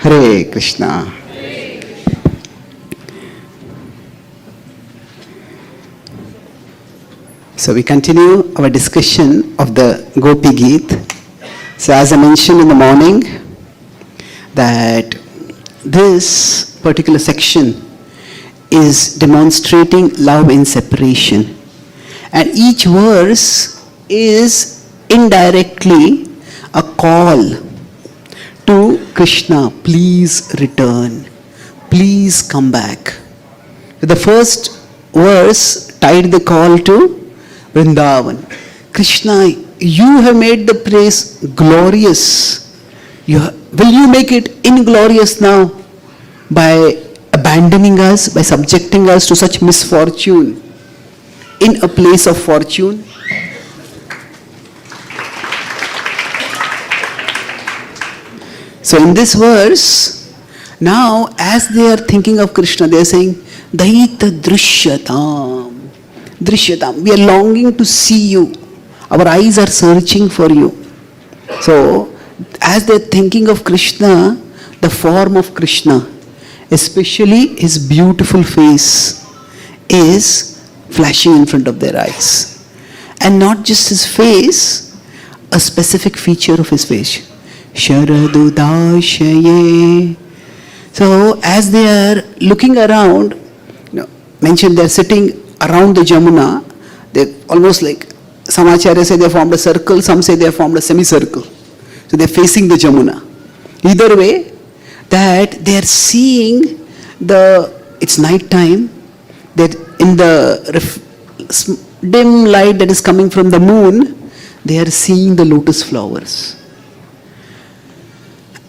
Hare Krishna. So we continue our discussion of the Gopi Geet. So as I mentioned in the morning, that this particular section is demonstrating love in separation. And each verse is indirectly a call to Krishna, please return, please come back. The first verse tied the call to Vrindavan. Krishna, you have made the place glorious. Will you make it inglorious now by abandoning us, by subjecting us to such misfortune in a place of fortune? So in this verse, now as they are thinking of Krishna, they are saying, Daita Drishyatam. Drishyatam. We are longing to see you. Our eyes are searching for you. So, as they are thinking of Krishna, the form of Krishna, especially his beautiful face, is flashing in front of their eyes. And not just his face, a specific feature of his face. Sharadudashaye. So, as they are looking around, mentioned they are sitting around the Jamuna, they almost like, some acharyas say they formed a circle, some say they formed a semicircle. So they are facing the Jamuna. Either way, that they are seeing it's night time, that in the dim light that is coming from the moon, they are seeing the lotus flowers.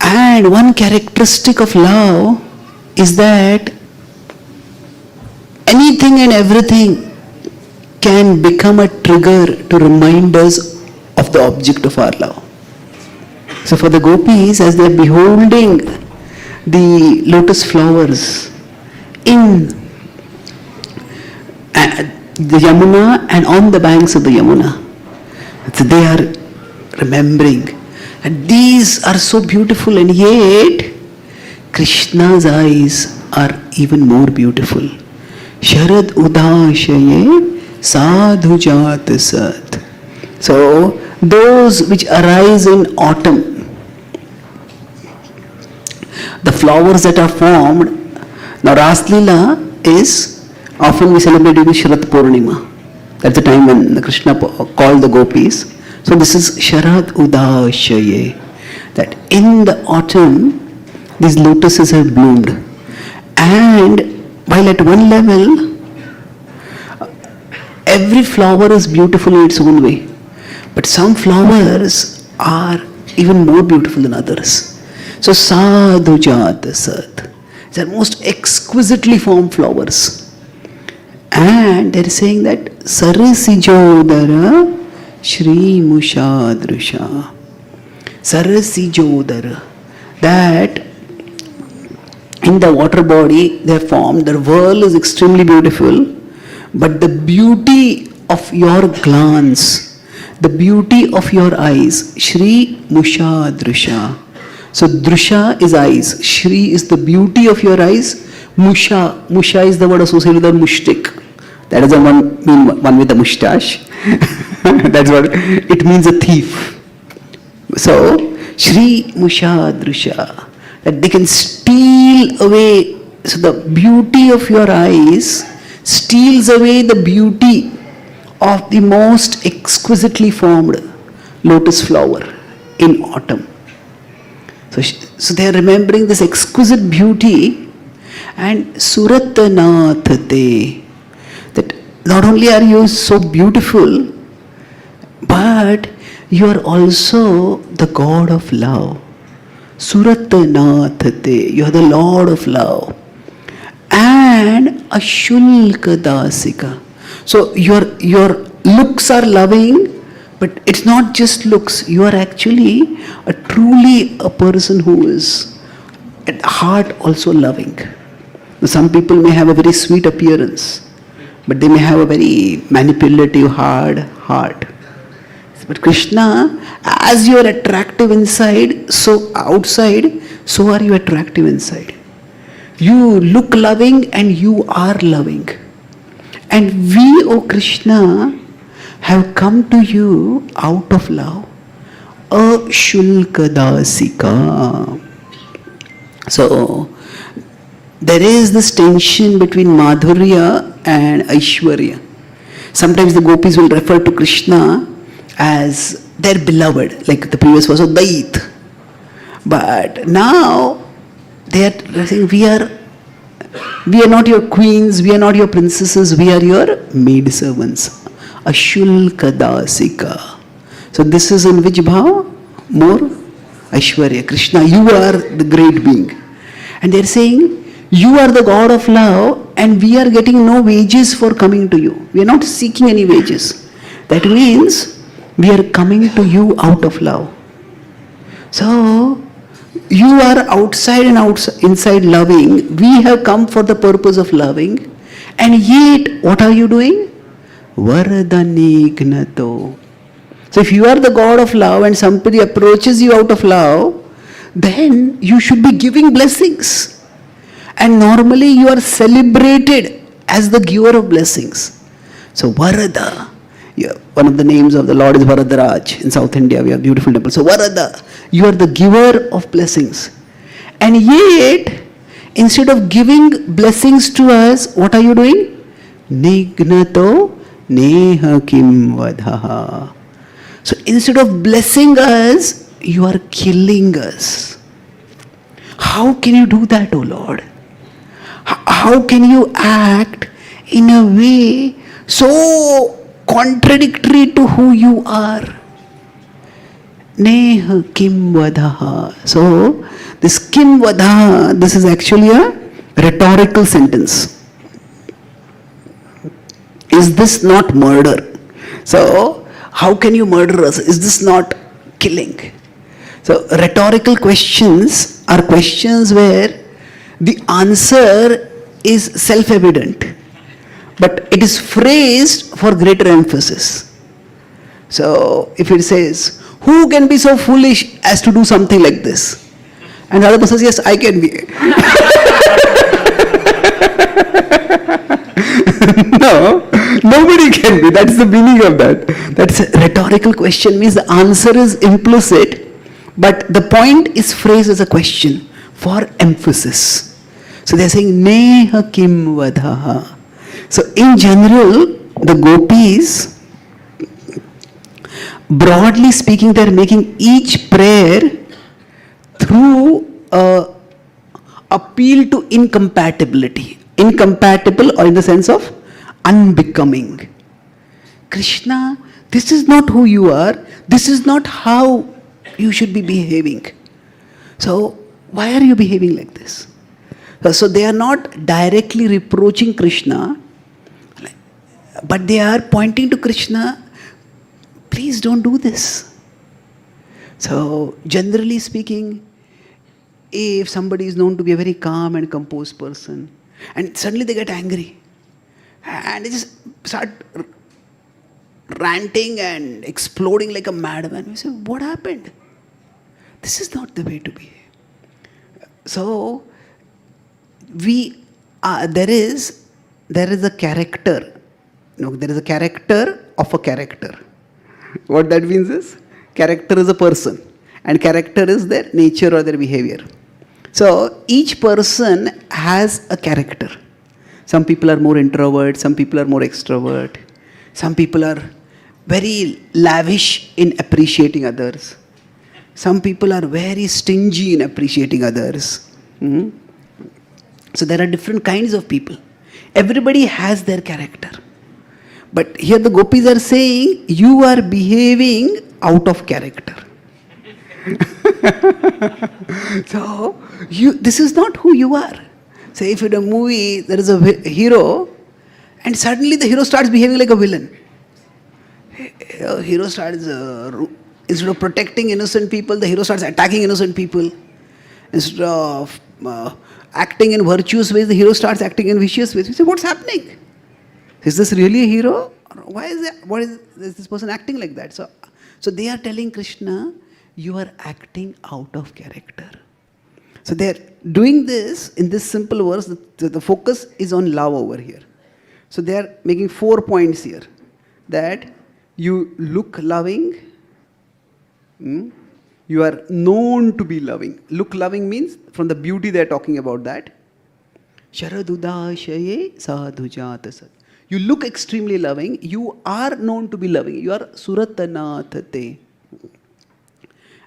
And one characteristic of love is that anything and everything can become a trigger to remind us of the object of our love. So for the gopis, as they are beholding the lotus flowers in the Yamuna and on the banks of the Yamuna, so they are remembering. And these are so beautiful, and yet Krishna's eyes are even more beautiful. Sharad udashaye sadhu jat sat. So, those which arise in autumn, the flowers that are formed. Now, Raslila is often we celebrate during Sharad Purnima. That's the time when Krishna called the gopis. So, this is Sharad udashaye. That in the autumn, these lotuses have bloomed. And while at one level, every flower is beautiful in its own way. But some flowers are even more beautiful than others. So, sadhu jata sat. These are most exquisitely formed flowers. And they are saying that Sarasijodara Shri Mushadrusha. Sarasijodara. That in the water body they are formed, the whirl is extremely beautiful, but the beauty of your glance, the beauty of your eyes, Shri Mushadrusha. So Drusha is eyes, Shri is the beauty of your eyes, Musha is the word associated with the mushtik. That is the one with the mustache. That's what it means, a thief. So Shri Mushadrusha. That they can steal away, so the beauty of your eyes steals away the beauty of the most exquisitely formed lotus flower in autumn. So they are remembering this exquisite beauty, and Suratanathate, that not only are you so beautiful, but you are also the God of love. Suratanathate, you are the Lord of love. And Ashulka Dasika. So your looks are loving, but it's not just looks. You are actually truly a person who is at heart also loving. Some people may have a very sweet appearance, but they may have a very manipulative, hard heart. But Krishna, as you are attractive inside, so outside, so are you attractive inside. You look loving and you are loving. And we, O Krishna, have come to you out of love. Ashulkadasika. So, there is this tension between Madhurya and Aishwarya. Sometimes the gopis will refer to Krishna as their beloved, like the previous was Dait. But now they are saying, we are not your queens, we are not your princesses, we are your maid servants. Ashulkadasika. So this is in which bhava? More Aishwarya. Krishna, you are the great being. And they are saying, you are the God of love and we are getting no wages for coming to you. We are not seeking any wages. That means we are coming to you out of love. So, you are outside and inside loving. We have come for the purpose of loving. And yet, what are you doing? Varadanignato. So if you are the God of love and somebody approaches you out of love, then you should be giving blessings. And normally you are celebrated as the giver of blessings. So Varada, one of the names of the Lord is Varadaraj. In South India we have beautiful temples. So Varada, you are the giver of blessings. And yet, instead of giving blessings to us, what are you doing? Nignato neha kim vadhaha. So instead of blessing us, you are killing us. How can you do that, O Lord? How can you act in a way so contradictory to who you are? Neha kim vadaha. So, this kim vadaha, this is actually a rhetorical sentence. Is this not murder? So, how can you murder us? Is this not killing? So, rhetorical questions are questions where the answer is self-evident, but it is phrased for greater emphasis. So, if it says, who can be so foolish as to do something like this? And the other person says, yes, I can be. No, nobody can be. That's the meaning of that. That's a rhetorical question, means the answer is implicit, but the point is phrased as a question for emphasis. So they are saying, Neha kim vadhaha. So in general, the gopis, broadly speaking, they are making each prayer through appeal to incompatibility. Incompatible, or in the sense of unbecoming. Krishna, this is not who you are. This is not how you should be behaving. So, why are you behaving like this? So, they are not directly reproaching Krishna, but they are pointing to Krishna, please don't do this. So, generally speaking, if somebody is known to be a very calm and composed person, and suddenly they get angry, and they just start ranting and exploding like a madman. We say, what happened? This is not the way to behave. So, there is a character. There is a character of a character. What that means is, character is a person, and character is their nature or their behavior. So, each person has a character. Some people are more introvert, some people are more extrovert, some people are very lavish in appreciating others. Some people are very stingy in appreciating others. So there are different kinds of people. Everybody has their character. But here the gopis are saying, you are behaving out of character. So, this is not who you are. Say if in a movie there is a hero and suddenly the hero starts behaving like a villain. Hero starts, instead of protecting innocent people, the hero starts attacking innocent people. Instead of acting in virtuous ways, the hero starts acting in vicious ways. You say, what's happening? Is this really a hero? Why is this person acting like that? So they are telling Krishna, you are acting out of character. So they're doing this in this simple verse. The focus is on love over here. So they are making 4 points here. That you look loving, you are known to be loving. Look loving means from the beauty they are talking about that. Sharadudashaye sadhujata sat. You look extremely loving. You are known to be loving. You are suratanathate.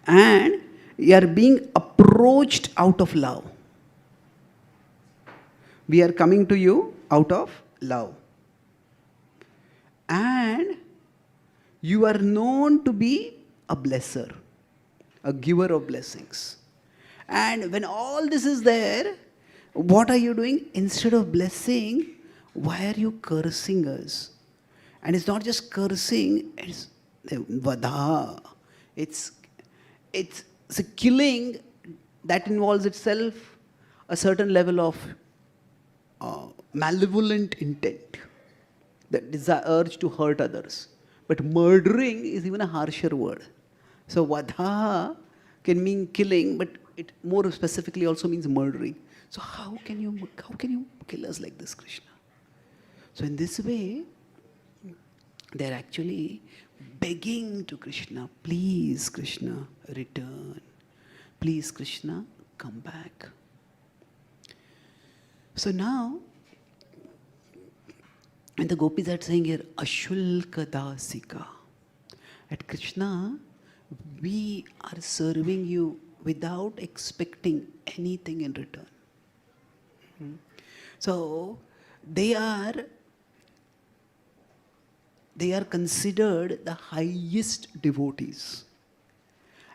And you are being approached out of love. We are coming to you out of love. And you are known to be a blesser, a giver of blessings. And when all this is there, what are you doing? Instead of blessing, why are you cursing us? And it's not just cursing, it's vada. It's a killing that involves itself a certain level of malevolent intent, the desire, urge to hurt others. But murdering is even a harsher word. So vada can mean killing, but it more specifically also means murdering. So how can you kill us like this, Krishna? So in this way, they're actually begging to Krishna, please Krishna, return. Please Krishna, come back. So now, and the gopis are saying here, Ashulka dasika. At Krishna, we are serving you without expecting anything in return. So they are considered the highest devotees.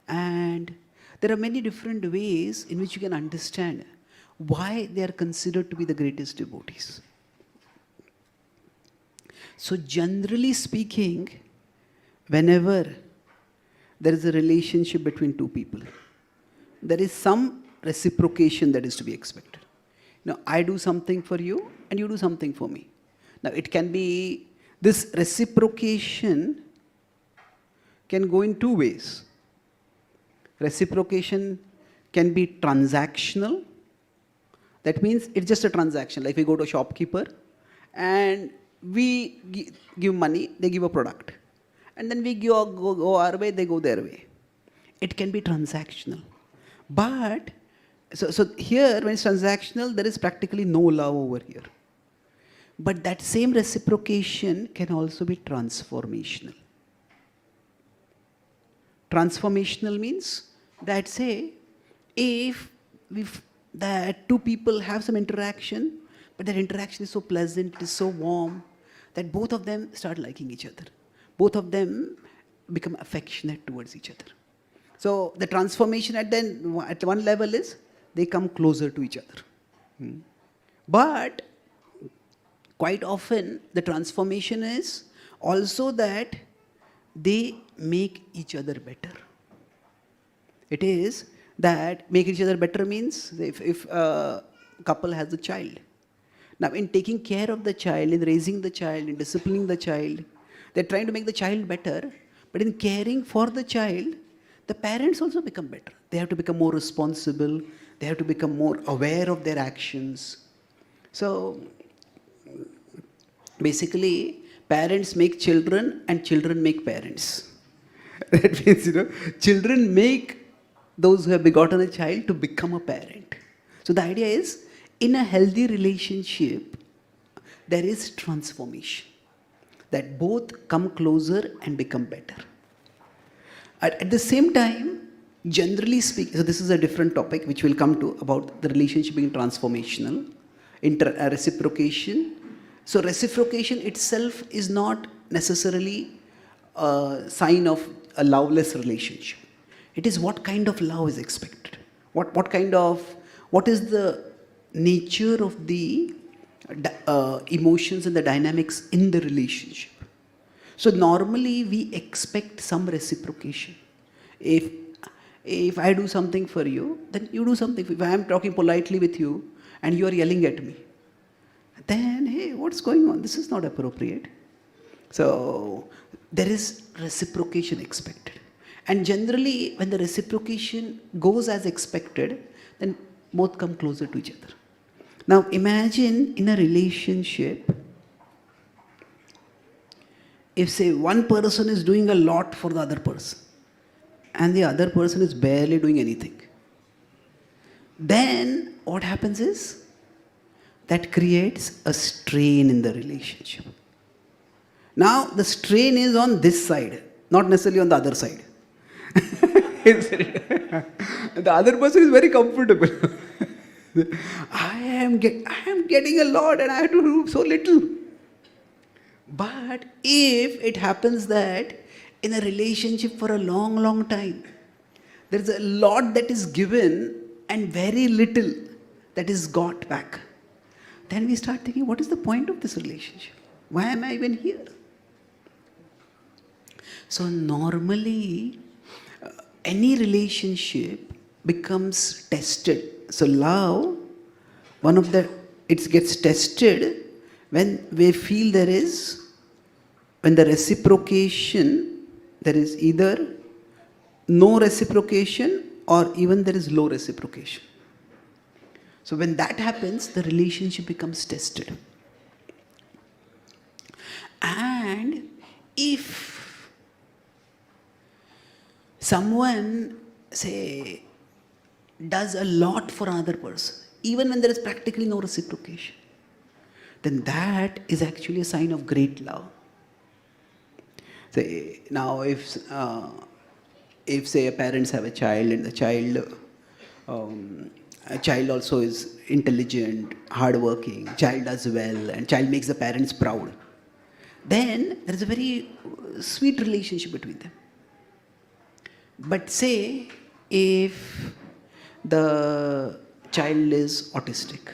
And there are many different ways in which you can understand why they are considered to be the greatest devotees. So generally speaking, whenever there is a relationship between two people, there is some reciprocation that is to be expected. Now, I do something for you and you do something for me. Now, it can be, this reciprocation can go in two ways. Reciprocation can be transactional. That means it's just a transaction. Like we go to a shopkeeper and we give money, they give a product. And then we go our way, they go their way. It can be transactional. But, so here when it's transactional, there is practically no love over here. But that same reciprocation can also be transformational. Transformational means that, say, if that two people have some interaction, but that interaction is so pleasant, it is so warm, that both of them start liking each other. Both of them become affectionate towards each other. So the transformation at one level is they come closer to each other. But quite often the transformation is also that they make each other better. It is that make each other better means if a couple has a child. Now in taking care of the child, in raising the child, in disciplining the child, they're trying to make the child better, but in caring for the child, the parents also become better. They have to become more responsible, they have to become more aware of their actions. So basically, parents make children and children make parents. That means, children make those who have begotten a child to become a parent. So the idea is, in a healthy relationship, there is transformation. That both come closer and become better. At the same time, generally speaking, so this is a different topic which we'll come to about the relationship being transformational, reciprocation. So reciprocation itself is not necessarily a sign of a loveless relationship. It is what kind of love is expected. What is the nature of the emotions and the dynamics in the relationship. So normally we expect some reciprocation. If I do something for you, then you do something. If I am talking politely with you and you are yelling at me, then hey, what's going on? This is not appropriate. So there is reciprocation expected. And generally when the reciprocation goes as expected, then both come closer to each other. Now imagine in a relationship, if say one person is doing a lot for the other person and the other person is barely doing anything, then what happens is that creates a strain in the relationship. Now the strain is on this side, not necessarily on the other side. The other person is very comfortable. I am getting a lot and I have to do so little. But if it happens that in a relationship for a long, long time, there is a lot that is given and very little that is got back, then we start thinking, what is the point of this relationship? Why am I even here? So normally, any relationship becomes tested. So love, it gets tested when we feel when the reciprocation, there is either no reciprocation or even there is low reciprocation. So when that happens, the relationship becomes tested. And if someone, say, does a lot for another person, even when there is practically no reciprocation, then that is actually a sign of great love. Say, now if say parents have a child and the child also is intelligent, hardworking, child does well and child makes the parents proud, then there is a very sweet relationship between them. But say if the child is autistic,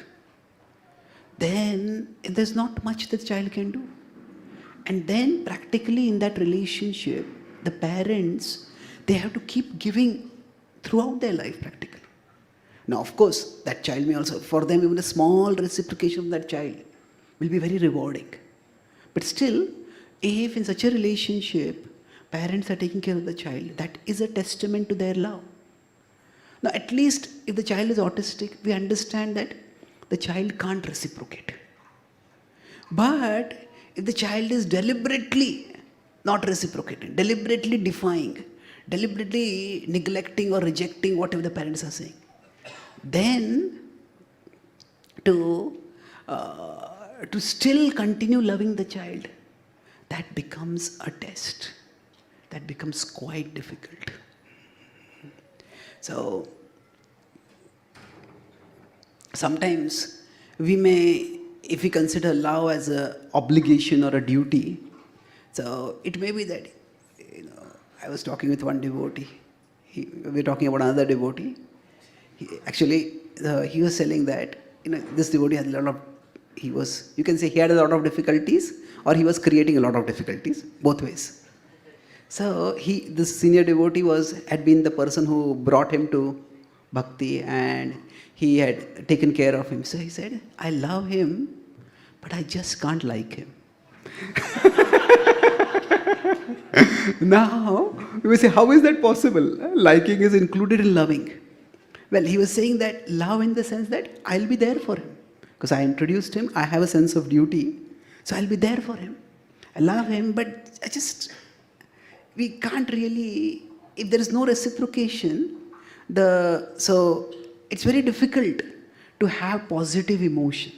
then there's not much the child can do. And then practically in that relationship, the parents, they have to keep giving throughout their life practically. Now of course, that child may also, for them even a small reciprocation of that child will be very rewarding. But still, if in such a relationship, parents are taking care of the child, that is a testament to their love. Now at least if the child is autistic, we understand that the child can't reciprocate. But if the child is deliberately not reciprocating, deliberately defying, deliberately neglecting or rejecting whatever the parents are saying, then to still continue loving the child, that becomes a test. That becomes quite difficult. So sometimes we may, if we consider love as an obligation or a duty, so it may be that, I was talking with one devotee, we were talking about another devotee. He was telling that, this devotee had a lot of, you can say he had a lot of difficulties or he was creating a lot of difficulties, both ways. So this senior devotee had been the person who brought him to bhakti and he had taken care of him. So he said, I love him, but I just can't like him. Now, we will say, how is that possible? Liking is included in loving. Well, he was saying that love in the sense that I'll be there for him. Because I introduced him, I have a sense of duty, so I'll be there for him. I love him, but we can't really, if there is no reciprocation, so it's very difficult to have positive emotion.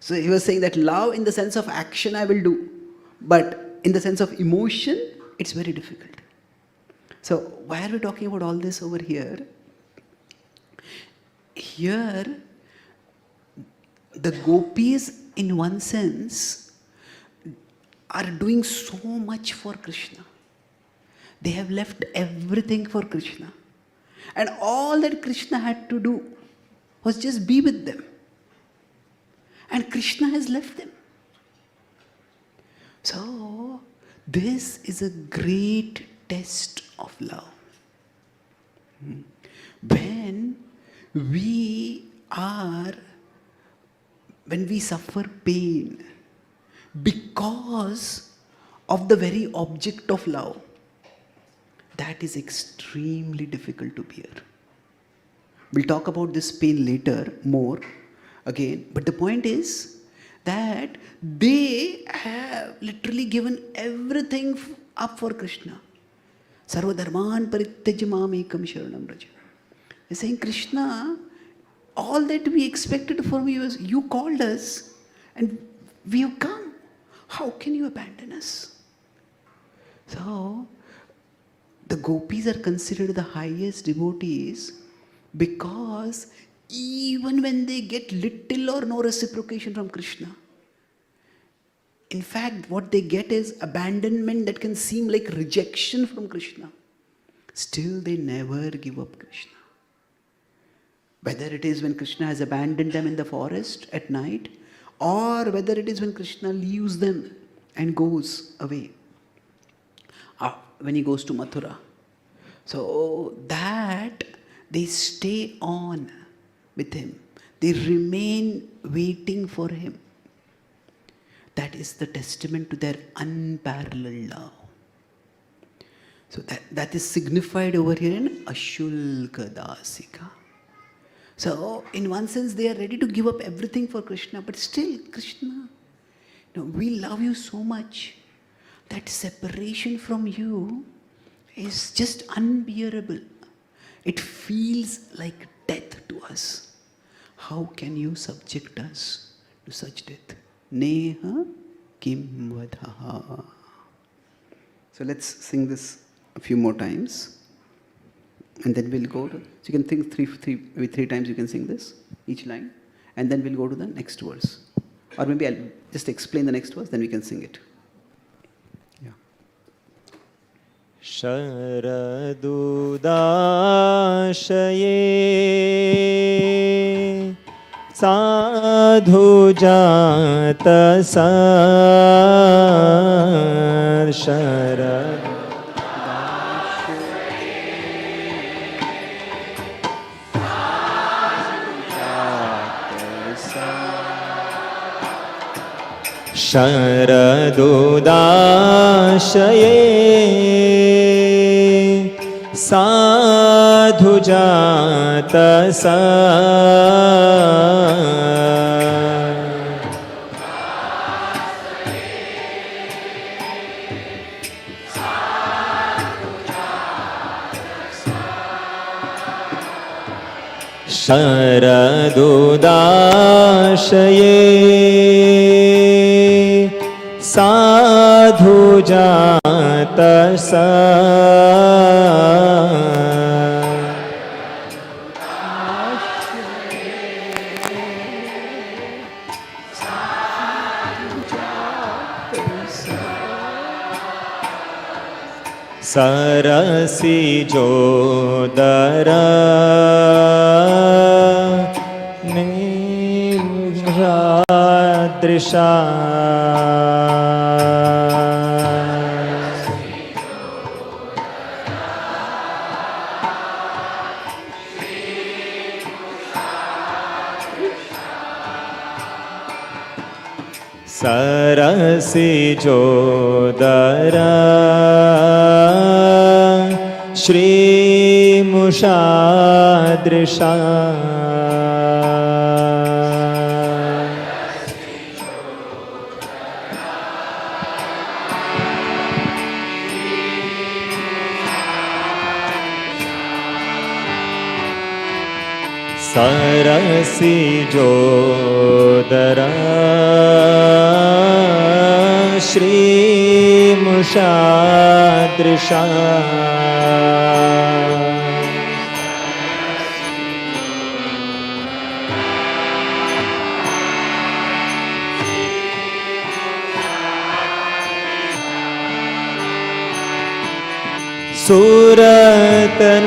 So he was saying that love in the sense of action I will do, but in the sense of emotion, it's very difficult. So why are we talking about all this over here? Here, the gopis in one sense are doing so much for Krishna. They have left everything for Krishna. And all that Krishna had to do was just be with them. And Krishna has left them. So, this is a great test of love. When we suffer pain because of the very object of love, that is extremely difficult to bear. We'll talk about this pain later, more again. But the point is that they have literally given everything up for Krishna. Sarva dharman parityajya mamekam sharanam raja. They're saying, Krishna, all that we expected from you is you called us and we have come. How can you abandon us? So, the gopis are considered the highest devotees because even when they get little or no reciprocation from Krishna, in fact, what they get is abandonment that can seem like rejection from Krishna. Still, they never give up Krishna. Whether it is when Krishna has abandoned them in the forest at night, or whether it is when Krishna leaves them and goes away, when he goes to Mathura. So that they stay on with him. They remain waiting for him. That is the testament to their unparalleled love. So that is signified over here in Ashulka Dasika. So in one sense they are ready to give up everything for Krishna, but still Krishna, we love you so much that separation from you is just unbearable. It feels like death to us. How can you subject us to such death? Neha kim vadha. So let's sing this a few more times. And then we'll go to, so you can think maybe three times you can sing this, each line. And then we'll go to the next verse. Or maybe I'll just explain the next verse, then we can sing it. Yeah. Sharadudashaye sadhu jata sar sharad Sharadudashaye sadhu jata Sharadudashaye sadhu jata sarasi jodara nimradrisha sarasi jodara Shri Mushadrisha Sarasi Jodara Shri Mushadrisha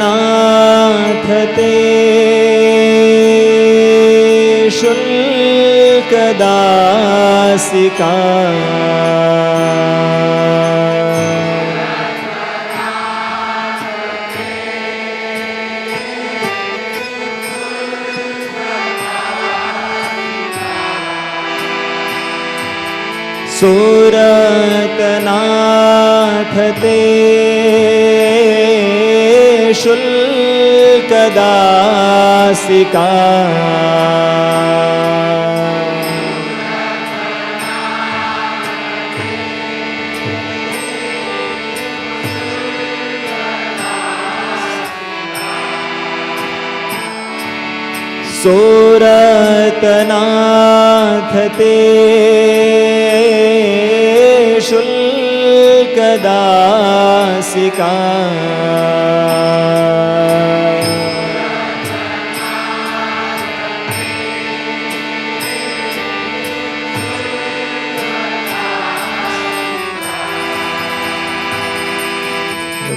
Suratnath te Shulkadasika Suratnath te Shulkadasika दासिका सोरतनाथ ते शुल्कदासिका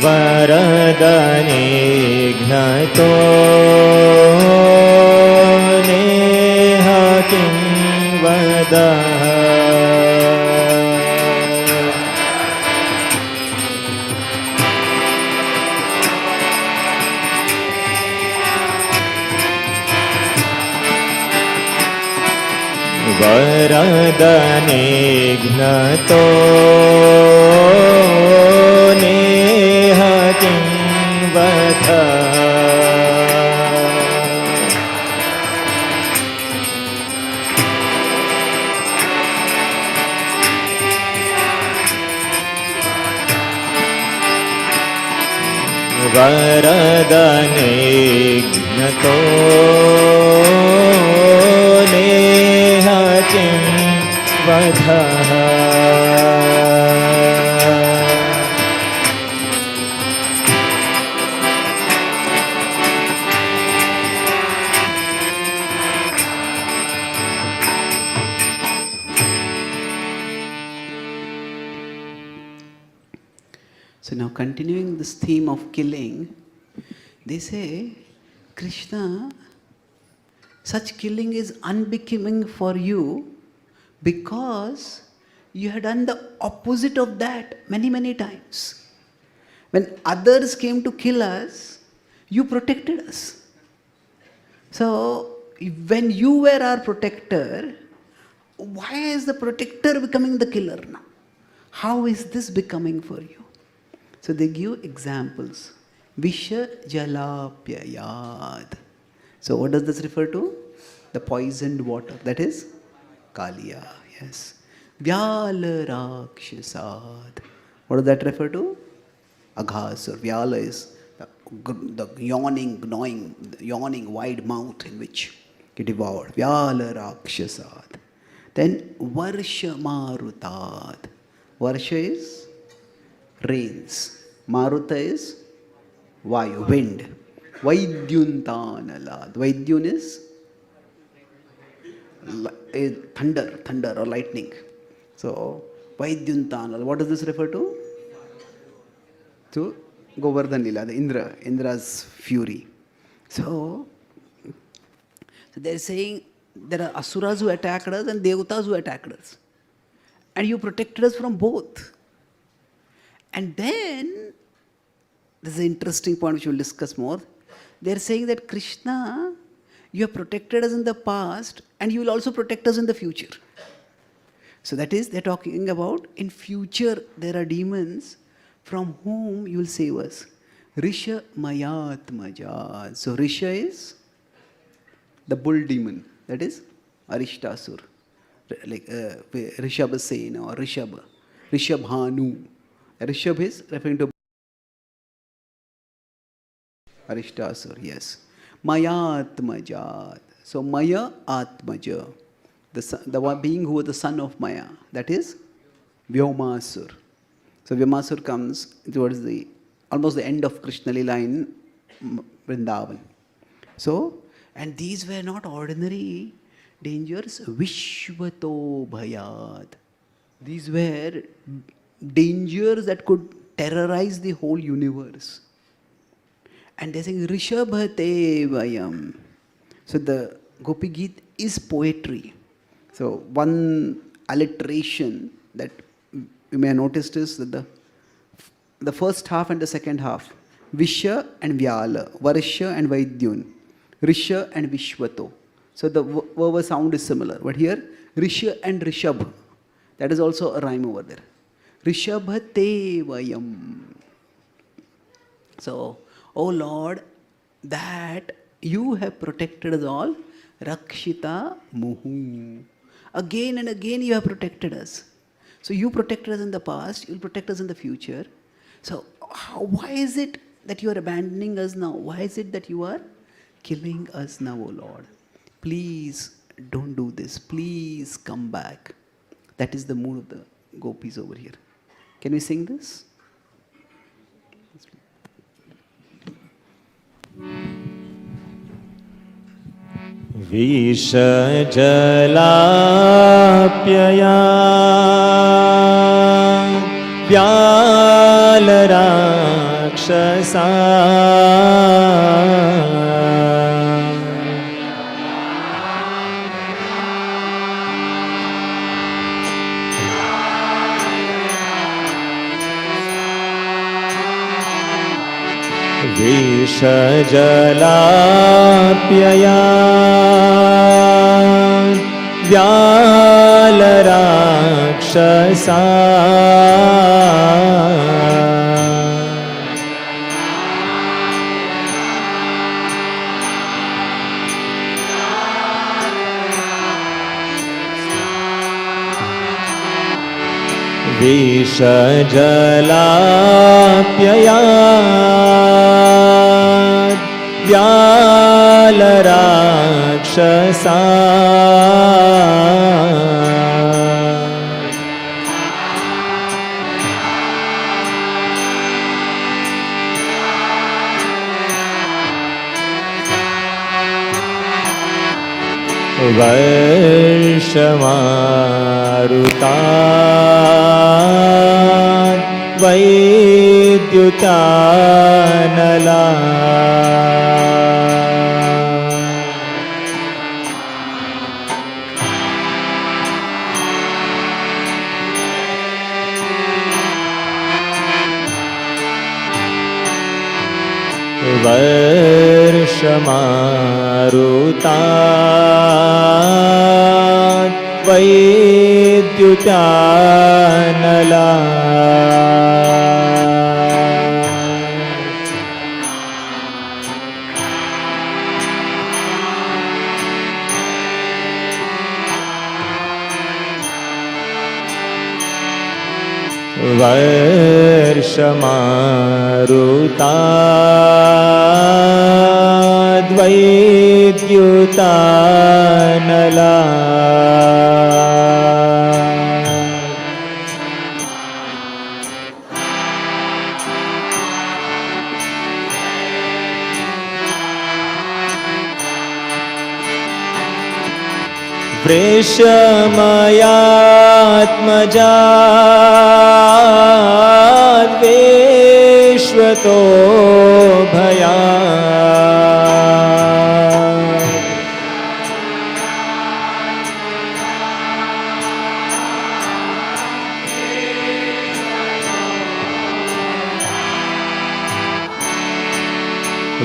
वरदने घ्नतो नेह किं वदः वरदने घ्नतो नेह किं वदः वरदने घ्नतो नेह किं वदः So now continuing this theme of killing, they say, Krishna, such killing is unbecoming for you because you had done the opposite of that many, many times. When others came to kill us, you protected us. So when you were our protector, why is the protector becoming the killer now? How is this becoming for you? So they give examples. Visha jalapyayad. So what does this refer to? The poisoned water. That is Kaliya. Yes. Vyala rakshasad. What does that refer to? Aghasur. Vyala is the yawning, gnawing, yawning wide mouth in which he devoured. Vyala rakshasad. Then Varsha marutad. Varsha is rains. Maruta is Vayu, wind. Vaidyuntanalad. Vaidyun is thunder or lightning. So, Vaidyuntanalad. What does this refer to? To Govardhan Lila, the Indra's fury. So they're saying there are Asuras who attacked us and Devatas who attacked us. And you protected us from both. And then, this is an interesting point which we'll discuss more. They're saying that Krishna, you have protected us in the past and you will also protect us in the future. So that is, they're talking about in future there are demons from whom you will save us. Risha Mayatmajad. So Risha is the bull demon. That is Arishtasur. Like Rishabhasena or Rishabhanu. Rishabh is referring to Arishtasur, yes. Mayatmajad. So Maya Atmaja. The one being who was the son of Maya. That is Vyomasur. So Vyomasur comes towards almost the end of Krishna Lila in Vrindavan. So, and these were not ordinary dangers. Vishvato Bhayad. These were dangers that could terrorize the whole universe. And they're saying Rishabhate Vayam. So the Gopi Geet is poetry. So one alliteration that you may have noticed is that the first half and the second half, Visha and Vyala, Varsha and Vaidyun, Risha and Vishvato. So the verb sound is similar. But here, Risha and Rishabh. That is also a rhyme over there. Rishabhate Vayam. So, oh Lord, that you have protected us all. Rakshita Muhu. Again and again you have protected us. So you protected us in the past, you'll protect us in the future. So why is it that you are abandoning us now? Why is it that you are killing us now, O Lord? Please don't do this. Please come back. That is the mood of the gopis over here. Can we sing this? विषजलाप्यया व्यालराक्षसा विषजलाप्यया व्यालराक्षसा विषजलाप्यया व्यालराक्षसा वर्षमारुता वैद्युतानला वर्षमारुता वैद्युतानला वर्षमारुता द्वैद्युतानला वृषमयात्मजा विश्वतो भया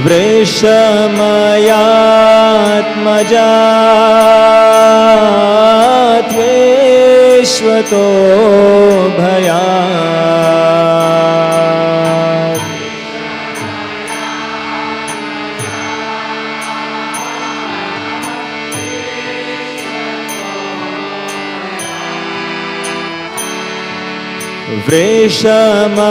वृषमयात्मजा विश्वतो भया वृषमयात्मजा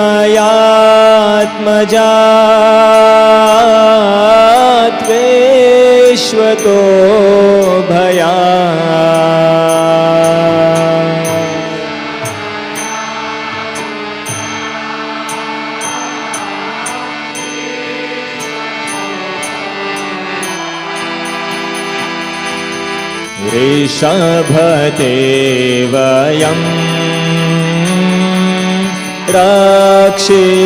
विश्वतो भया ऋषभते वयं रक्षितामोः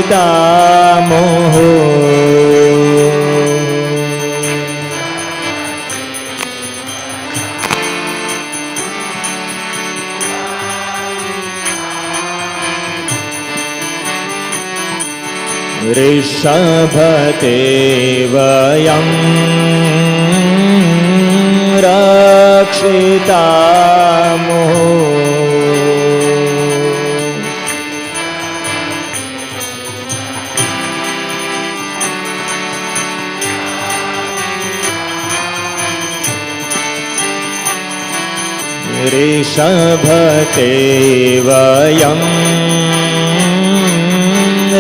ऋषभते वयं रक्षितामोः ऋषभते वयं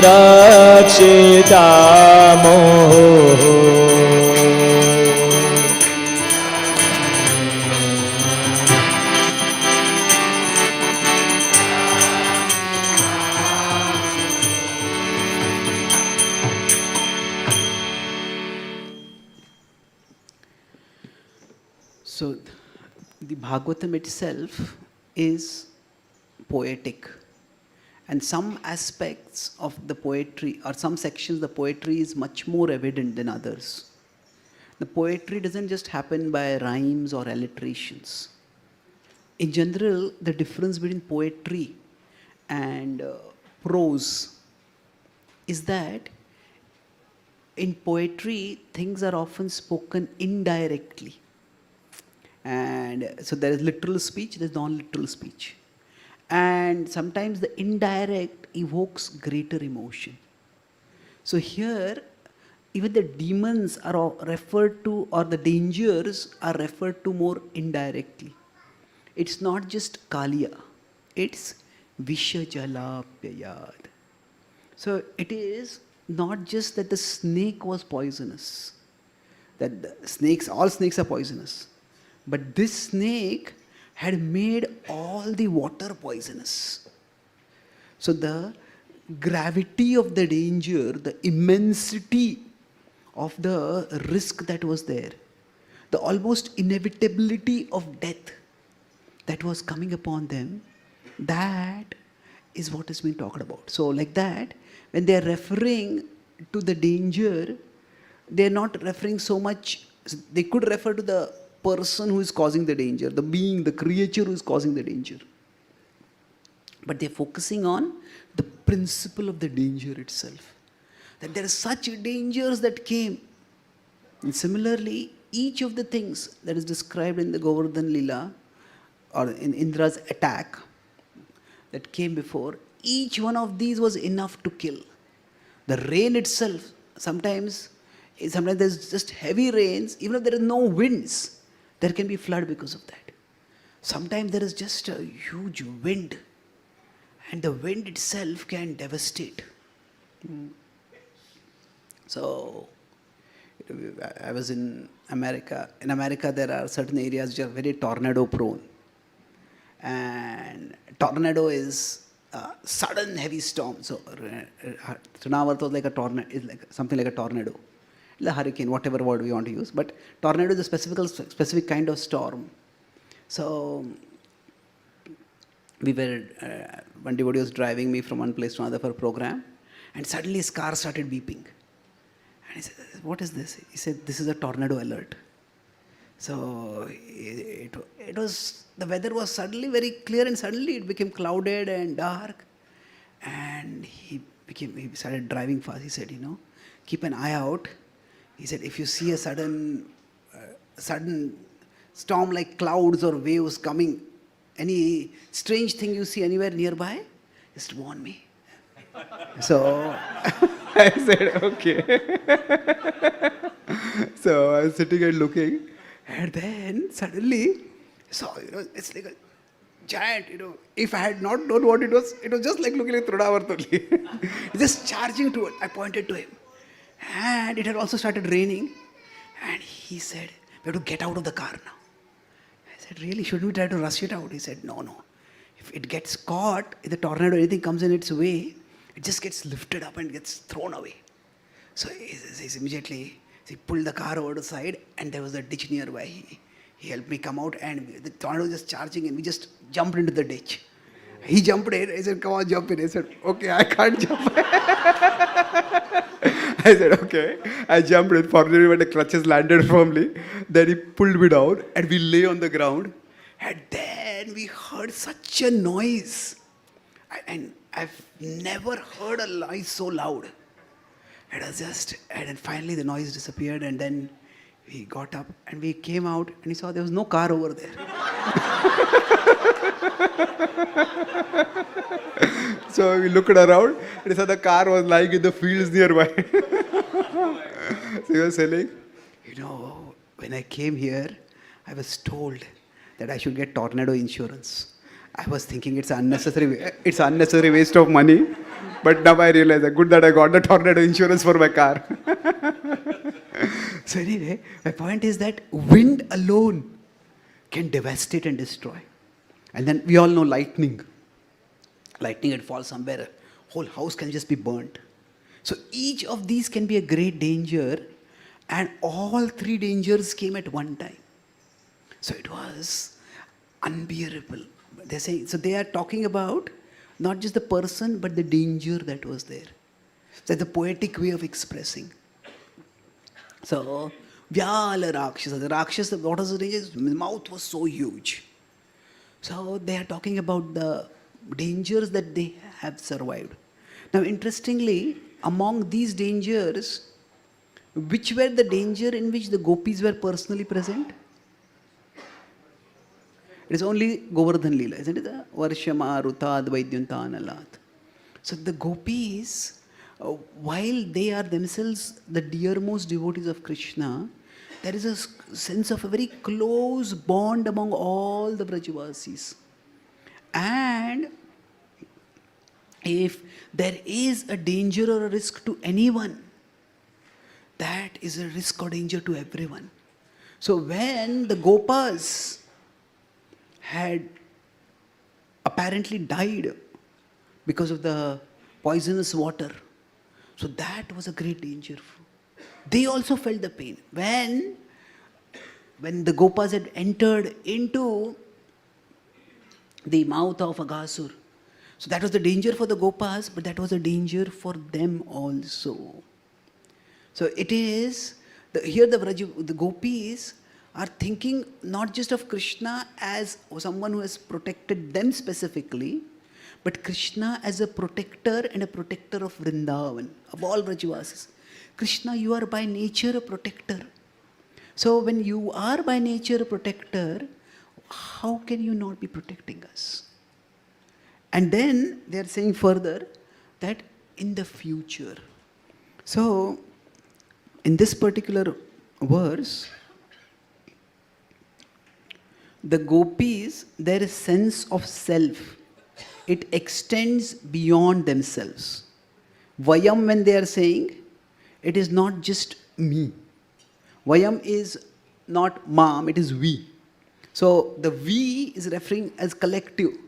रक्षितामोः So, the Bhagavatam itself is poetic. And some aspects of the poetry, or some sections, the poetry is much more evident than others. The poetry doesn't just happen by rhymes or alliterations. In general, the difference between poetry and prose is that in poetry, things are often spoken indirectly. And so there is literal speech, there is non-literal speech. And sometimes the indirect evokes greater emotion. So here, even the demons are referred to, or the dangers are referred to more indirectly. It's not just Kaliya, it's Vishajalapyayad. So it is not just that the snake was poisonous, that the snakes, all snakes are poisonous, but this snake had made all the water poisonous. So the gravity of the danger, the immensity of the risk that was there, the almost inevitability of death that was coming upon them, that is what is being talked about. So like that, when they are referring to the danger, they are not referring so much, they could refer to the person who is causing the danger, the being, the creature who is causing the danger. But they're focusing on the principle of the danger itself. That there are such dangers that came. And similarly, each of the things that is described in the Govardhan Lila, or in Indra's attack that came before, each one of these was enough to kill. The rain itself, sometimes there's just heavy rains, even if there is no winds, there can be flood because of that. Sometimes there is just a huge wind, and the wind itself can devastate. So, I was in America. In America, there are certain areas which are very tornado prone. And tornado is a sudden heavy storm. So, Trinavarth was like a tornado, is like something like a tornado. The hurricane, whatever word we want to use. But tornado is a specific kind of storm. So, we were, one devotee was driving me from one place to another for a program, and suddenly his car started beeping. And he said, "What is this?" He said, "This is a tornado alert." So it was, the weather was suddenly very clear, and suddenly it became clouded and dark. And he started driving fast. He said, keep an eye out. He said, if you see a sudden storm like clouds or waves coming, any strange thing you see anywhere nearby, just warn me. So I said, okay. So I was sitting and looking, and then suddenly, so it's like a giant, if I had not known what it was just like looking like Trudavarth only. Just charging to it. I pointed to him. And it had also started raining. And he said, we have to get out of the car now. I said, really? Shouldn't we try to rush it out? He said, no. If it gets caught, if the tornado or anything comes in its way, it just gets lifted up and gets thrown away. So he immediately, he pulled the car over the side, and there was a ditch nearby. He helped me come out, and the tornado was just charging, and we just jumped into the ditch. He jumped in. I said, come on, jump in. I said, okay, I can't jump. I said, okay. I jumped in. Fortunately, when the clutches landed firmly, then he pulled me down, and we lay on the ground. And then we heard such a noise. And I've never heard a noise so loud. It was just, and then finally the noise disappeared, and then we got up and we came out, and we saw there was no car over there. So we looked around, and we saw the car was lying in the fields nearby. So he was saying, when I came here, I was told that I should get tornado insurance. I was thinking it's unnecessary waste of money. But now I realize that good that I got the tornado insurance for my car. So anyway, my point is that wind alone can devastate and destroy. And then we all know lightning. Lightning, it falls somewhere, whole house can just be burnt. So each of these can be a great danger, and all three dangers came at one time. So it was unbearable. They're saying, so they are talking about not just the person, but the danger that was there. That's the poetic way of expressing. So, Vyala Rakshasa. The Rakshasa, what was the danger? His mouth was so huge. So they are talking about the dangers that they have survived. Now, interestingly, among these dangers, which were the danger in which the gopis were personally present? It is only Govardhan Leela, isn't it? Varshama, Rutad, Vaidyantanalat. So the gopis, while they are themselves the dearmost devotees of Krishna, there is a sense of a very close bond among all the Brajavasis. And if there is a danger or a risk to anyone, that is a risk or danger to everyone. So when the gopas had apparently died because of the poisonous water, so that was a great danger. They also felt the pain. When the gopas had entered into the mouth of Aghasur, so that was the danger for the gopas, but that was a danger for them also. So it is, here the gopis are thinking not just of Krishna as someone who has protected them specifically, but Krishna as a protector and a protector of Vrindavan, of all Vrajavasis. Krishna, you are by nature a protector. So when you are by nature a protector, how can you not be protecting us? And then they are saying further that in the future. So in this particular verse, the gopis, their sense of self, it extends beyond themselves. Vayam, when they are saying, it is not just me. Vayam is not mam, it is we. So the we is referring as collective.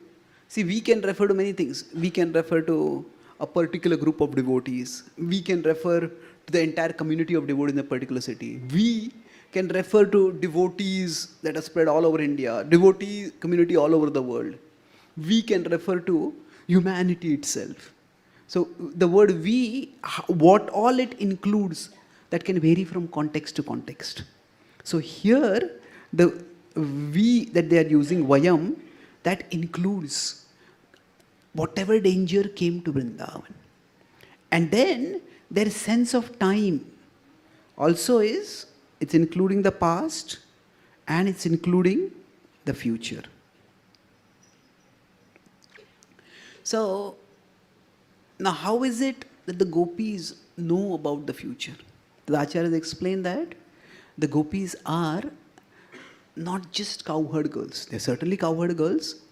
See, we can refer to many things. We can refer to a particular group of devotees. We can refer to the entire community of devotees in a particular city. We can refer to devotees that are spread all over India, devotee community all over the world. We can refer to humanity itself. So the word we, what all it includes, that can vary from context to context. So here, the we that they are using, Vayam, that includes whatever danger came to Vrindavan. And then their sense of time also is, it's including the past and it's including the future. So, now how is it that the gopis know about the future? The Acharyas explain that the gopis are not just cowherd girls. They're certainly cowherd girls,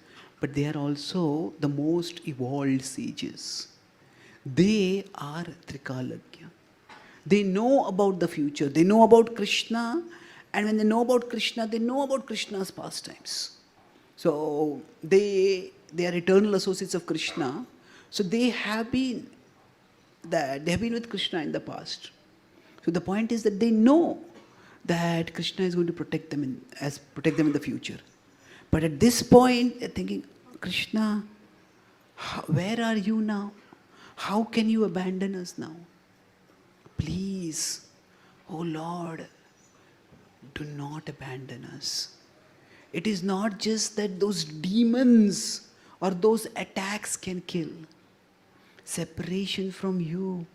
but they are also the most evolved sages. They are Trikalagya. They know about the future. They know about Krishna, and when they know about Krishna, they know about Krishna's pastimes. So they are eternal associates of Krishna. So they have been with Krishna in the past. So the point is that they know that Krishna is going to protect them in the future. But at this point, they're thinking, Krishna, where are you now? How can you abandon us now? Please, oh Lord, do not abandon us. It is not just that those demons or those attacks can kill. Separation from you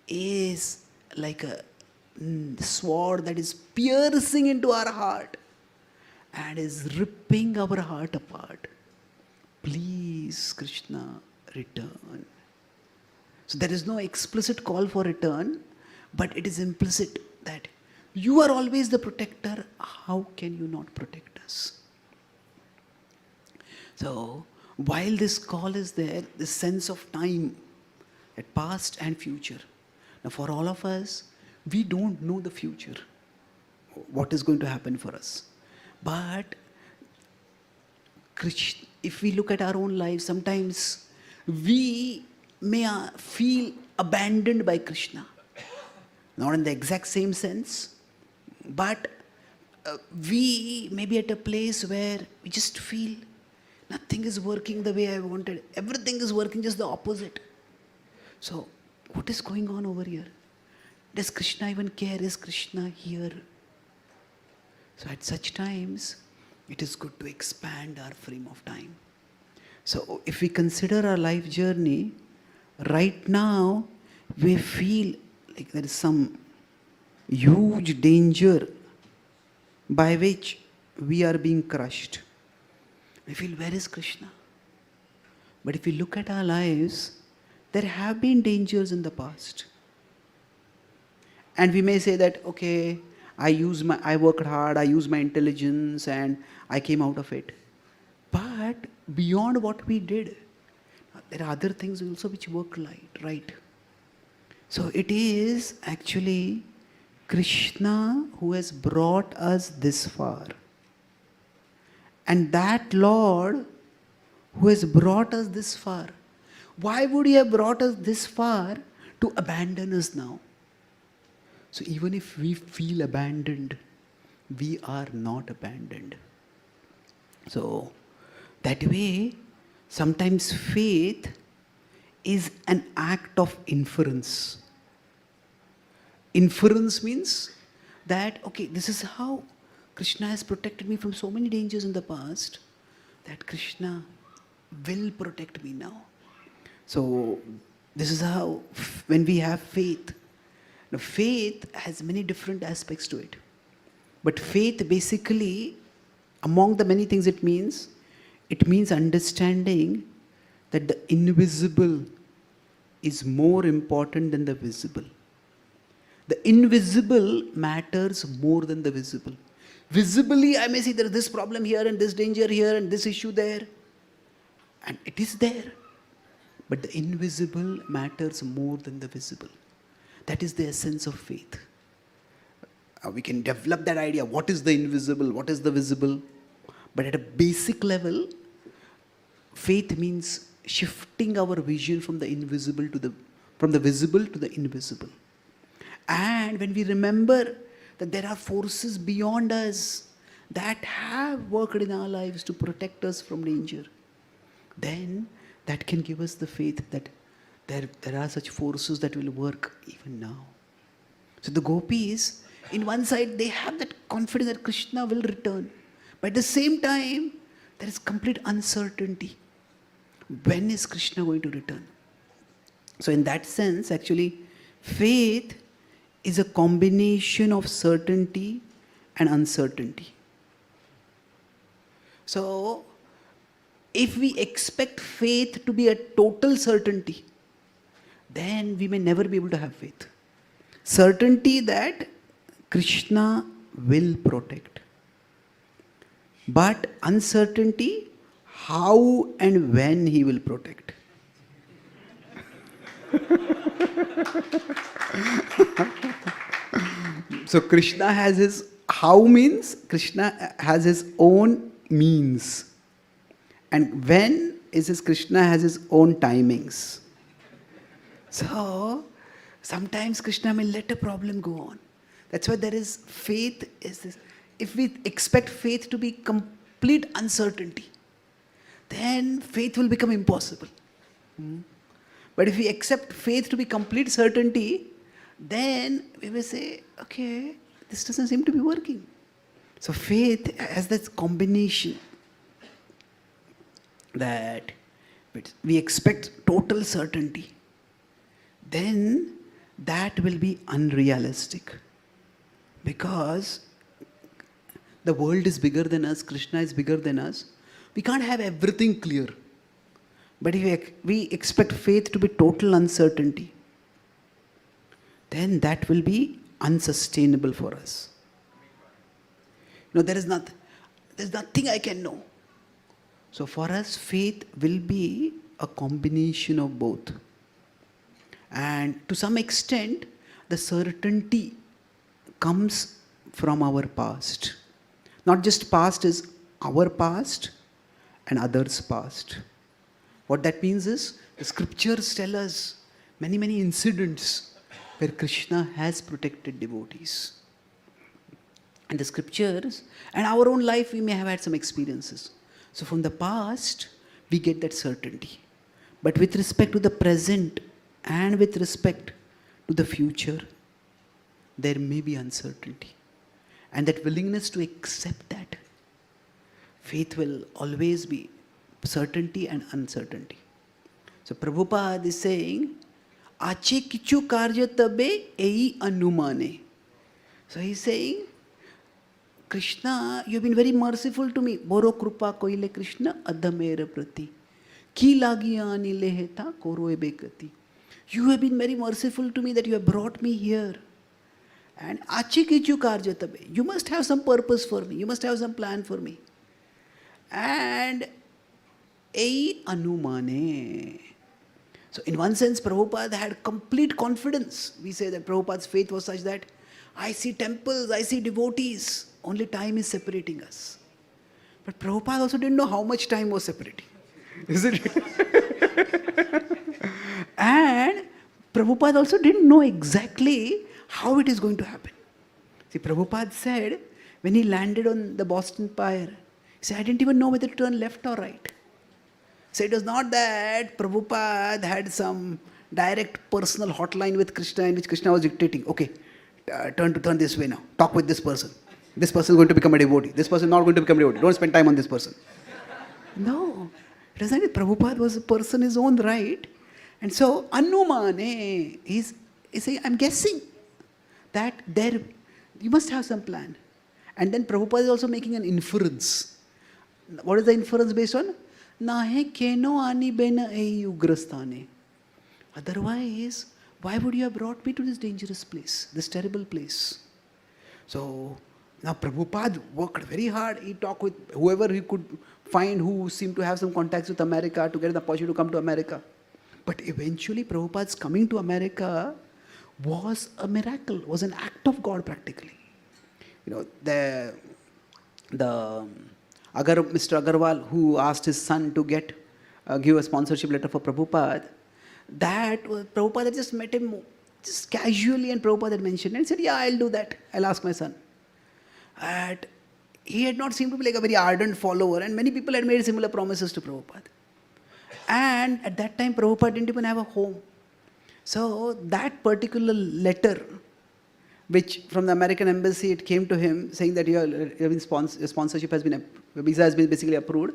is like a sword that is piercing into our heart and is ripping our heart apart. Please, Krishna, return. So there is no explicit call for return, but it is implicit that you are always the protector. How can you not protect us? So, while this call is there, this sense of time, at past and future. Now, for all of us, we don't know the future, what is going to happen for us. But if we look at our own lives, sometimes we may feel abandoned by Krishna. Not in the exact same sense, but we may be at a place where we just feel nothing is working the way I wanted. Everything is working just the opposite. So, what is going on over here? Does Krishna even care? Is Krishna here? So, at such times, it is good to expand our frame of time. So, if we consider our life journey, right now, we feel like there is some huge danger by which we are being crushed. We feel, where is Krishna? But if we look at our lives, there have been dangers in the past. And we may say that, okay, I worked hard, I used my intelligence, and I came out of it. But beyond what we did, there are other things also which work right. So it is actually Krishna who has brought us this far. And that Lord who has brought us this far, why would He have brought us this far to abandon us now? So even if we feel abandoned, we are not abandoned. So that way, sometimes faith is an act of inference. Inference means that, okay, this is how Krishna has protected me from so many dangers in the past, that Krishna will protect me now. So this is how, when we have faith, now faith has many different aspects to it. But faith basically, among the many things it means understanding that the invisible is more important than the visible. The invisible matters more than the visible. Visibly, I may see there is this problem here and this danger here and this issue there. And it is there. But the invisible matters more than the visible. That is the essence of faith. We can develop that idea. What is the invisible? What is the visible? But at a basic level, faith means shifting our vision from the invisible from the visible to the invisible. And when we remember that there are forces beyond us that have worked in our lives to protect us from danger, then that can give us the faith that there are such forces that will work even now. So the gopis, in one side, they have that confidence that Krishna will return. But at the same time, there is complete uncertainty. When is Krishna going to return? So in that sense, actually, faith is a combination of certainty and uncertainty. So, if we expect faith to be a total certainty, then we may never be able to have faith. Certainty that Krishna will protect. But uncertainty how and when He will protect. So Krishna has His how means, Krishna has His own means. And when is His Krishna has His own timings. So sometimes Krishna may let a problem go on. That's why there is faith is this. If we expect faith to be complete uncertainty, then faith will become impossible. But if we accept faith to be complete certainty, then we will say, okay, this doesn't seem to be working. So faith has this combination that we expect total certainty. Then that will be unrealistic. Because the world is bigger than us, Krishna is bigger than us. We can't have everything clear. But if we expect faith to be total uncertainty, then that will be unsustainable for us. There's nothing I can know. So for us, faith will be a combination of both. And to some extent, the certainty comes from our past. Not just past is our past and others' past. What that means is, the scriptures tell us many, many incidents where Krishna has protected devotees. And the scriptures and our own life, we may have had some experiences. So from the past, we get that certainty. But with respect to the present and with respect to the future, there may be uncertainty. And that willingness to accept that, faith will always be certainty and uncertainty. So Prabhupada is saying, Ache kichu karya tabe ei anumane. So he's saying, Krishna, you have been very merciful to me. Boro krupa koile Krishna adhamera prati. Ki lagiyani leheta koroe bekati. You have been very merciful to me that you have brought me here. And achi kichu karya tabe. You must have some purpose for me. You must have some plan for me. And ei anumane. So in one sense, Prabhupada had complete confidence. We say that Prabhupada's faith was such that I see temples, I see devotees. Only time is separating us. But Prabhupada also didn't know how much time was separating. Isn't it? And Prabhupada also didn't know exactly how it is going to happen. See, Prabhupada said, when he landed on the Boston Pier, he said, I didn't even know whether to turn left or right. So it was not that Prabhupada had some direct personal hotline with Krishna in which Krishna was dictating, okay, turn this way now, talk with this person. This person is going to become a devotee. This person is not going to become a devotee. Don't spend time on this person. No. It was like Prabhupada was a person in his own right. And so, Anumane, he's saying, I'm guessing that there, you must have some plan. And then Prabhupada is also making an inference. What is the inference based on? Nahe keno ani bena ei ugrastane. Otherwise, why would you have brought me to this dangerous place, this terrible place? So, now Prabhupada worked very hard. He talked with whoever he could find who seemed to have some contacts with America to get an opportunity to come to America. But eventually Prabhupada's coming to America was a miracle, was an act of God practically. You know, the Mr. Agarwal who asked his son to give a sponsorship letter for Prabhupada, Prabhupada had just met him just casually and Prabhupada had mentioned it and said, yeah, I'll do that. I'll ask my son. And he had not seemed to be like a very ardent follower and many people had made similar promises to Prabhupada. And at that time, Prabhupada didn't even have a home. So that particular letter, which from the American embassy, it came to him saying that your sponsorship has been, your visa has been basically approved.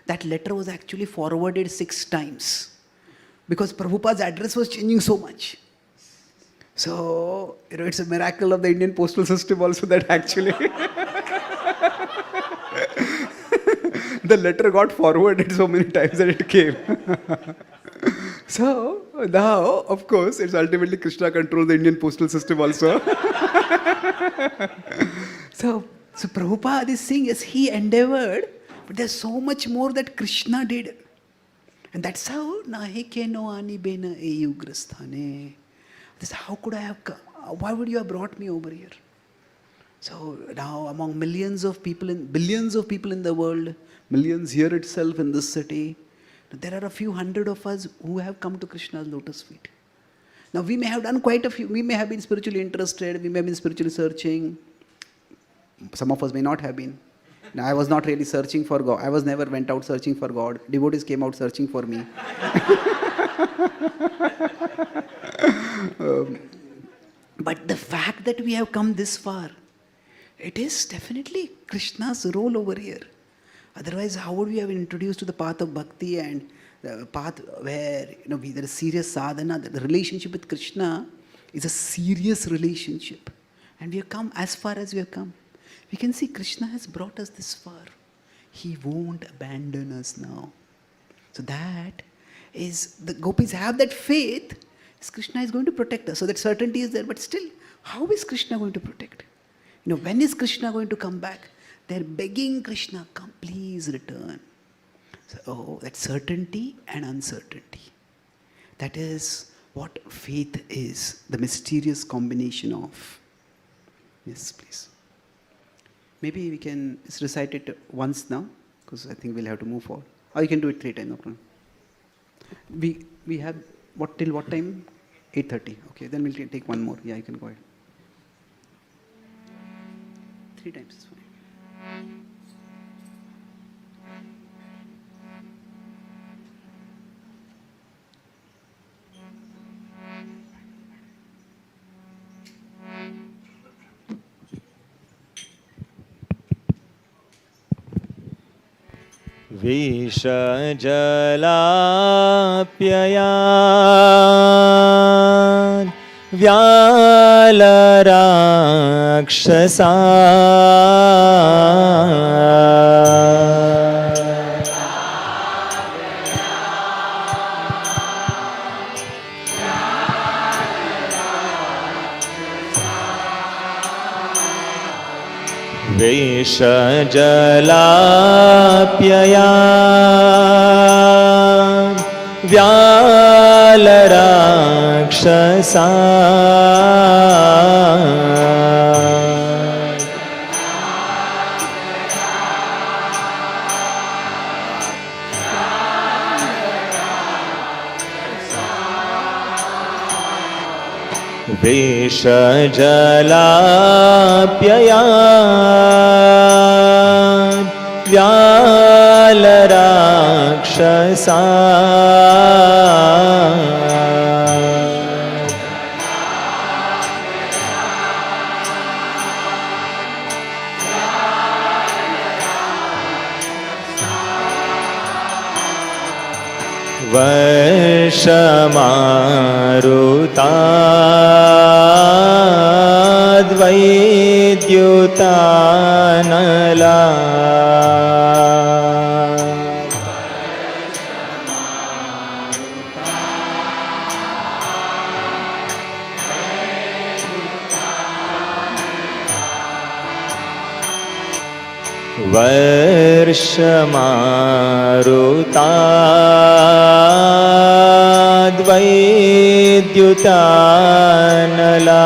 That letter was actually forwarded 6 times because Prabhupada's address was changing so much. So, it's a miracle of the Indian postal system also that actually the letter got forwarded so many times that it came. So, now, of course, it's ultimately Krishna controls the Indian postal system also. So Prabhupada is saying, yes, he endeavored, but there's so much more that Krishna did. And that's how, nahe keno ani bena ei ugrasthane. This, how could I have come? Why would you have brought me over here? So now among billions of people in the world, millions here itself in this city, there are a few hundred of us who have come to Krishna's lotus feet. Now we may have done quite a few, we may have been spiritually interested, we may have been spiritually searching. Some of us may not have been. Now, I was not really searching for God. I was never went out searching for God. Devotees came out searching for me. But the fact that we have come this far, it is definitely Krishna's role over here. Otherwise, how would we have been introduced to the path of bhakti and the path where there is serious sadhana? The relationship with Krishna is a serious relationship. And we have come as far as we have come. We can see Krishna has brought us this far. He won't abandon us now. So that is, the gopis have that faith, Krishna is going to protect us. So that certainty is there. But still, how is Krishna going to protect? When is Krishna going to come back? They're begging Krishna, come, please return. So, that certainty and uncertainty. That is what faith is, the mysterious combination of. Yes, please. Maybe we can recite it once now, because I think we'll have to move forward. Or you can do it 3 times, no problem. We have, what till what time? 8:30. Okay, then we'll take one more. Yeah, you can go ahead. 3 times is fine. विषजलाप्ययान् व्यालराक्षसा विषजलाप्ययान् व्यालराक्षसा विषजलाप्ययान् व्यालराक्षसा वर्षमारुताद्वैद्युतानला वर्षमारुताद्वैद्युतानला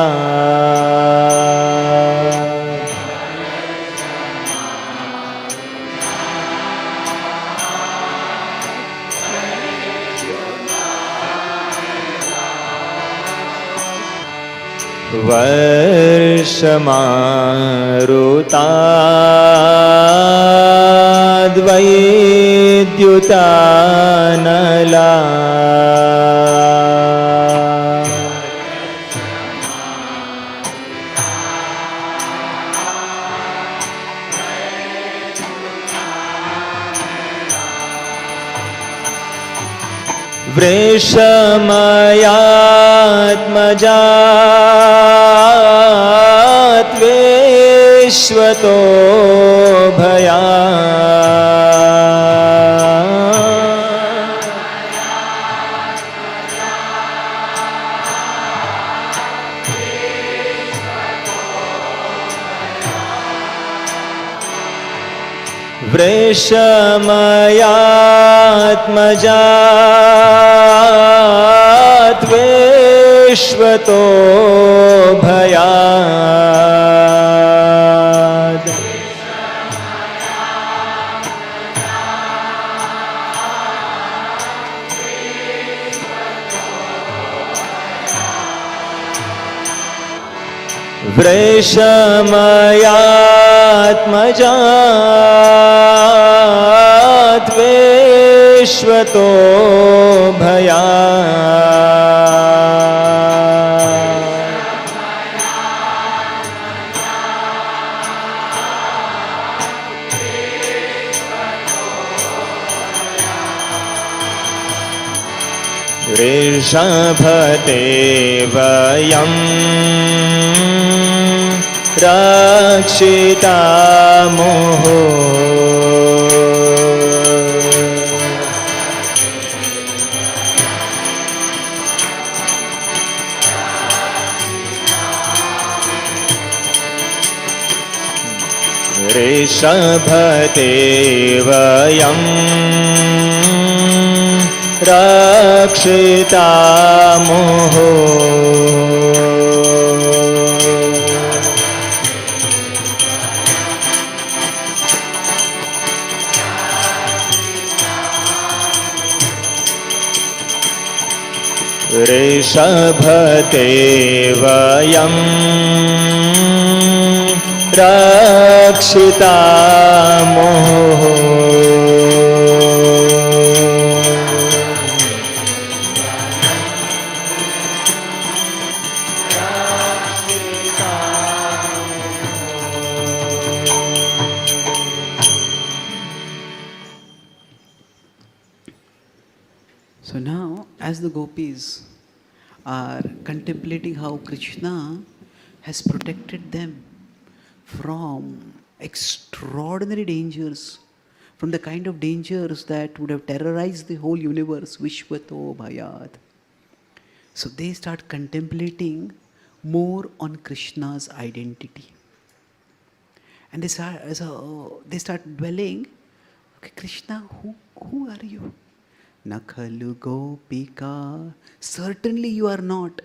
वर्षमारुताद्वैद्युतानला वृषमयात्मजात्वेश्वतो भया वृषमयात्मजात्वेश्वतो भयात् वृषमयात्मजात्वेश्वतो भयात् ऋषभते वयं रक्षितामोः ऋषभते वृषभते वयं रक्षिता मोहो ऋषभते वयं रक्षिता मोहो So now, as the gopis are contemplating how Krishna has protected them from extraordinary dangers, from the kind of dangers that would have terrorized the whole universe, Vishwato Bhayat. So they start contemplating more on Krishna's identity. And they start dwelling, okay, Krishna, who are you? Nakhalu Gopika, certainly you are not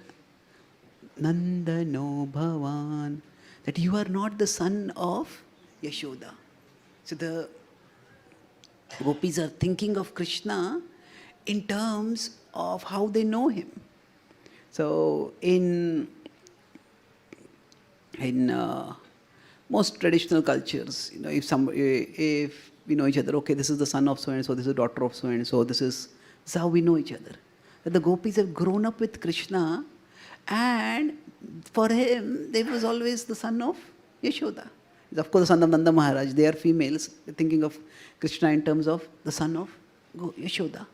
Nandano Bhavan, that you are not the son of Yashoda. So the gopis are thinking of Krishna in terms of how they know him. So in most traditional cultures, if we know each other, okay, this is the son of so and so, this is the daughter of so and so, this is how we know each other. That the gopis have grown up with Krishna, and for him, they was always the son of Yashoda. He's of course the son of Nanda Maharaj. They are females. They're thinking of Krishna in terms of the son of Yashoda.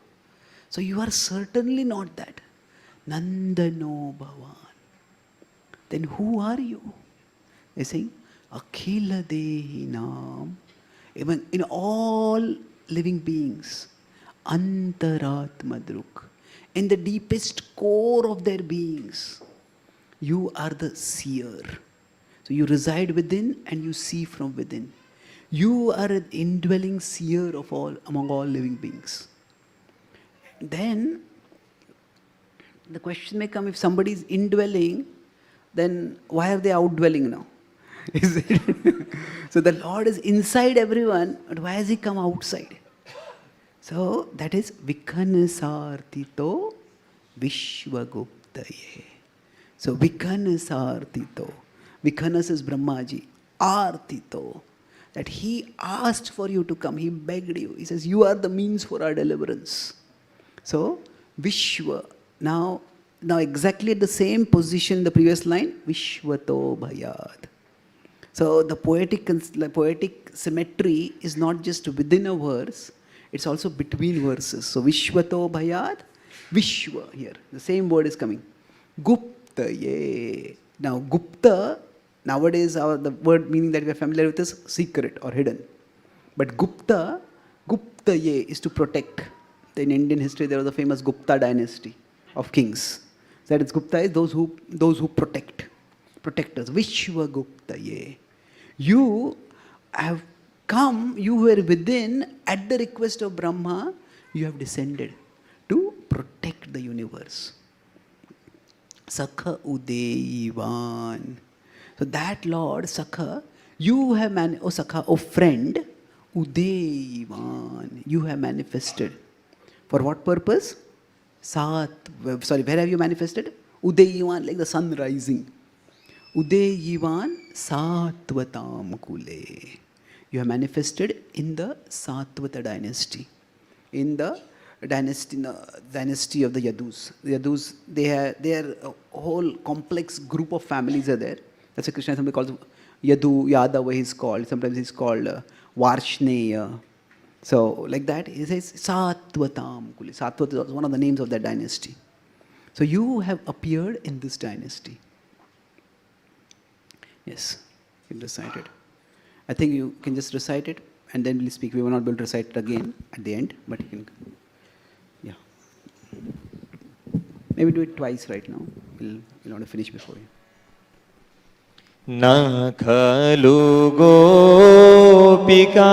So you are certainly not that. Nandano Bhavan. Then who are you? They're saying, Akhila Dehinam. Even in all living beings, Antaratmadruk. In the deepest core of their beings, you are the seer. So you reside within and you see from within. You are an indwelling seer of all among all living beings. Then the question may come, if somebody is indwelling, then why are they outdwelling now? Is it? So the Lord is inside everyone, but why has he come outside? So that is Vikanasartito Vishwaguptaye. So Vikanasartito. Vikanas is Brahmaji. Artito. That he asked for you to come. He begged you. He says, you are the means for our deliverance. So Vishwa. Now exactly at the same position in the previous line, Vishwato Bhayad. So the poetic symmetry is not just within a verse, it's also between verses. So Vishwato Bhayat, Vishwa here. The same word is coming. Guptaye. Now Gupta, nowadays the word meaning that we are familiar with is secret or hidden. But Guptaye is to protect. In Indian history there was a famous Gupta dynasty of kings. That is Gupta is those who protect. Protectors. Vishwa Guptaye. You have come, you were within, at the request of Brahma, you have descended to protect the universe. Sakha Udeyivan. So that Lord, Sakha, you have Sakha, O friend, Udeyivan, you have manifested. For what purpose? Where have you manifested? Udeyivan, like the sun rising. Udeyivan Satvatam Kule. You have manifested in the Satvata dynasty. In the dynasty of the Yadus. The Yadus, they are a whole complex group of families are there. That's why Krishna somebody calls Yadu, Yadava he's called. Sometimes he's called Varshneya. So like that, he says Satvatam Kule. Satvata is also one of the names of that dynasty. So you have appeared in this dynasty. Yes, you can recite it. I think you can just recite it and then we'll speak. We will not be able to recite it again at the end, but you can, yeah. Maybe do it twice right now. We'll want to finish before you. न खलु गोपिका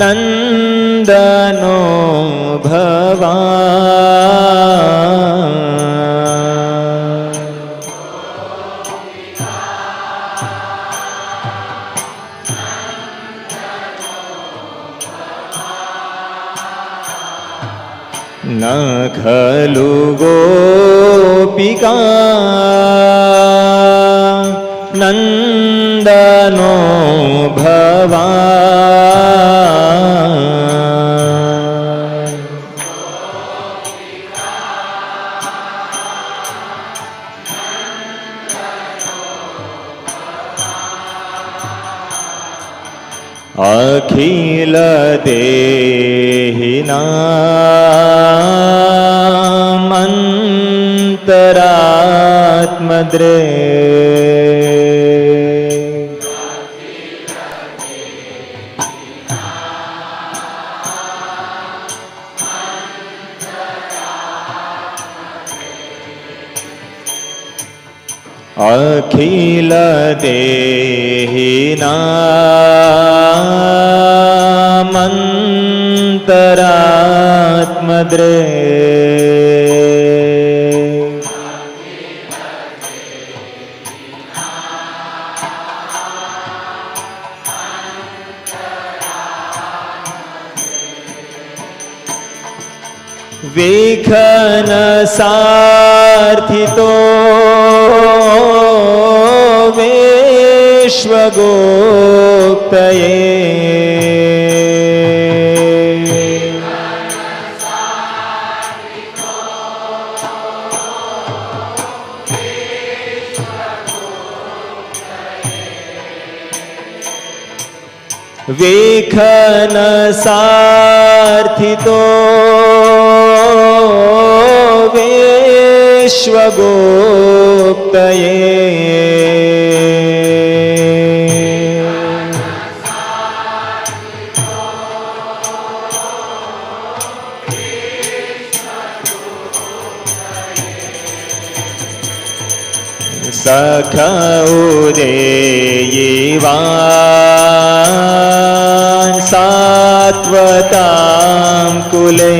नन्दनो भवान् न खलु गोपिका नन्दनो भवान् अखिल देहिनामन्तरात्मद्रे अखिल देहिनामन्तरात्मद्रे विघ्न सार्थितो विश्वगोप्तये विघ्न सार्थितो विश्वगोप्तये सखौरेयिवान् सात्वतां कुले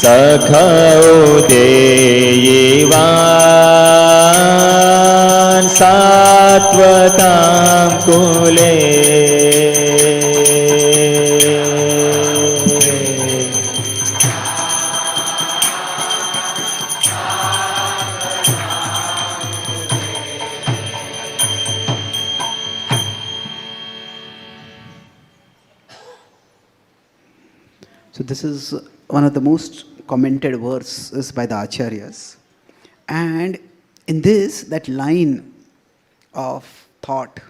सखौरेयिवान् सात्वतां कुले So this is one of the most commented verses by the acharyas. And in this, that line of thought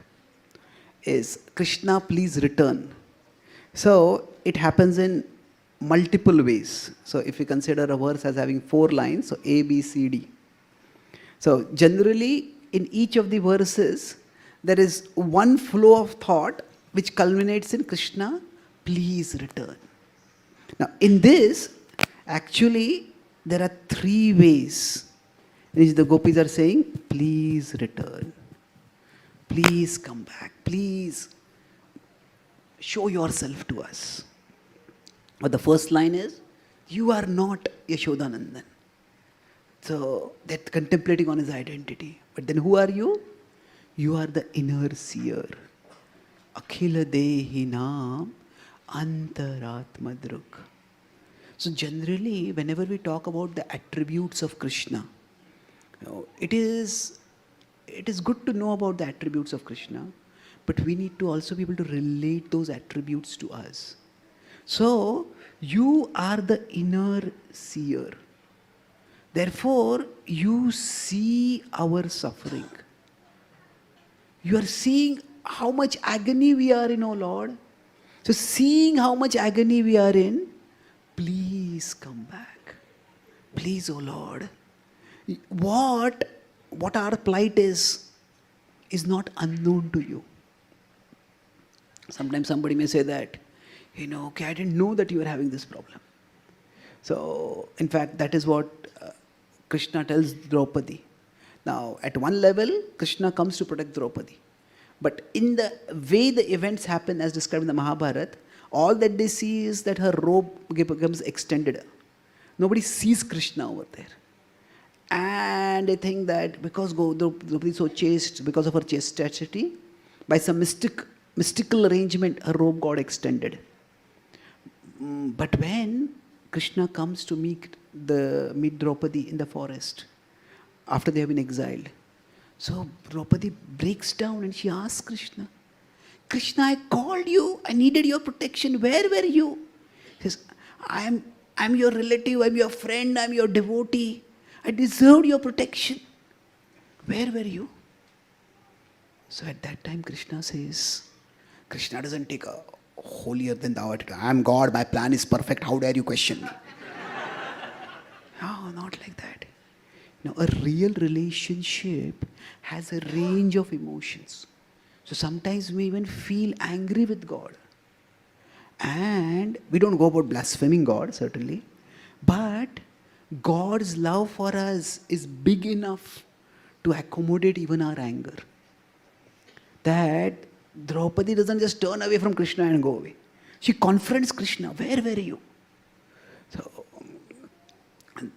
is, Krishna, please return. So it happens in multiple ways. So if you consider a verse as having 4 lines, so A, B, C, D. So generally, in each of the verses, there is one flow of thought which culminates in Krishna, please return. Now, in this, actually, there are 3 ways in which the gopis are saying, please return. Please come back. Please show yourself to us. But the first line is, you are not Yashodanandan. So they're contemplating on his identity. But then who are you? You are the inner seer. Akhila Dehinam Antaratmadruk. So generally, whenever we talk about the attributes of Krishna, it is good to know about the attributes of Krishna, but we need to also be able to relate those attributes to us. So, you are the inner seer. Therefore, you see our suffering. You are seeing how much agony we are in, O Lord. So, seeing how much agony we are in, please come back. Please, O Lord. What our plight is. is not unknown to you. Sometimes somebody may say that, okay, I didn't know that you were having this problem. So, in fact, that is what Krishna tells Draupadi. Now, at one level, Krishna comes to protect Draupadi. But in the way the events happen, as described in the Mahabharata, all that they see is that her robe becomes extended. Nobody sees Krishna over there. And they think that because Draupadi is so chaste, because of her chastity, by some mystical arrangement, her robe got extended. But when Krishna comes to meet Draupadi in the forest, after they have been exiled, so Draupadi breaks down and she asks Krishna, Krishna, I called you, I needed your protection, where were you? He says, I'm your relative, I'm your friend, I'm your devotee, I deserved your protection. Where were you? So at that time Krishna says, Krishna doesn't take a holier than thou attitude. I am God, my plan is perfect, how dare you question me? No, not like that. A real relationship has a range of emotions. So sometimes we even feel angry with God. And we don't go about blaspheming God, certainly. But God's love for us is big enough to accommodate even our anger. That Draupadi doesn't just turn away from Krishna and go away. She confronts Krishna, where were you?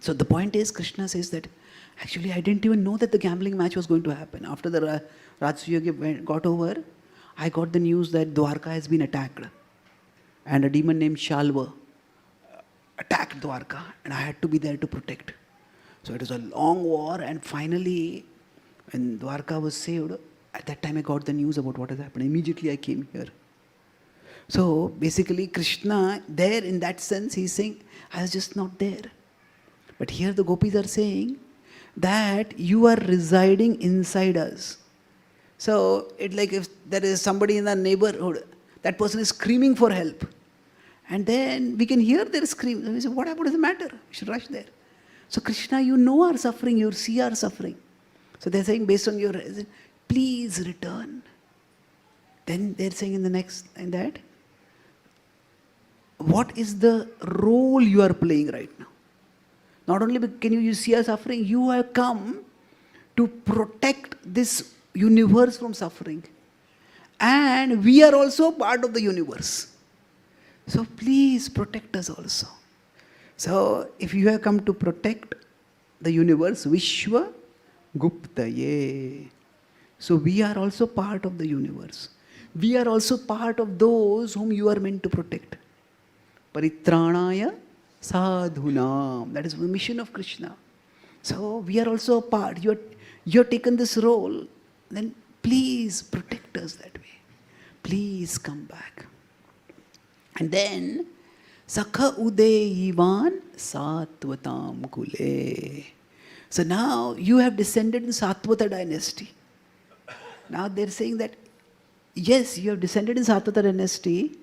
So the point is, Krishna says that, actually I didn't even know that the gambling match was going to happen. After the Rajasuya got over, I got the news that Dwarka has been attacked. And a demon named Shalva attacked Dwarka, and I had to be there to protect. So it was a long war, and finally, when Dwarka was saved, at that time I got the news about what has happened. Immediately I came here. So basically Krishna, there in that sense, he's saying, I was just not there. But here the gopis are saying that you are residing inside us. So it's like if there is somebody in the neighborhood, that person is screaming for help. And then we can hear their scream. And we say, what does it matter? We should rush there. So Krishna, you know our suffering, you see our suffering. So they're saying, based on your, please return. Then they're saying in that, what is the role you are playing right now? Not only can you see our suffering, you have come to protect this universe from suffering. And we are also part of the universe. So please protect us also. So if you have come to protect the universe, Vishwa Guptaye. So we are also part of the universe. We are also part of those whom you are meant to protect. Paritranaya sadhunam. That is the mission of Krishna. So we are also a part. You have taken this role. Then please protect us that way. Please come back. And then Sakha Udeyivan Satvatam Kule. So now you have descended in Satvata dynasty. Now they're saying that, yes, you have descended in Satvata dynasty,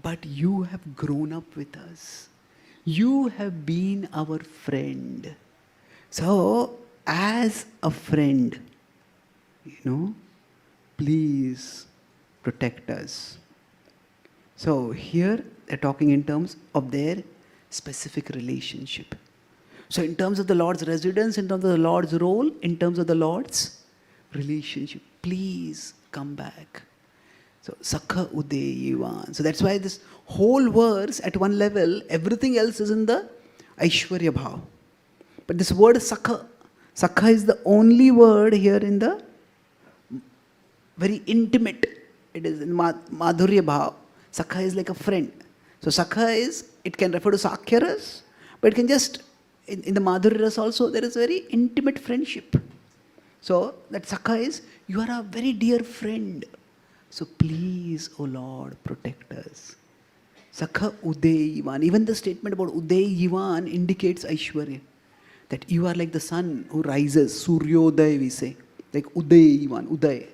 but you have grown up with us. You have been our friend. So, as a friend, please protect us. So here they're talking in terms of their specific relationship. So in terms of the Lord's residence, in terms of the Lord's role, in terms of the Lord's relationship, please come back. So Sakha Udeyivan. So that's why this whole verse at one level, everything else is in the Aishwarya Bhav. But this word Sakha is the only word here in the very intimate. It is in Madhurya Bhav. Sakha is like a friend. So Sakha is, it can refer to Sakhya Ras, but it can just, in the Madhurya Ras also, there is very intimate friendship. So that Sakha is, you are a very dear friend. So please, O Lord, protect us. Sakha Udeyivan. Even the statement about Udeyivan indicates Aishwarya. That you are like the sun who rises, Suryodaya we say. Like Udeyivan, Uday.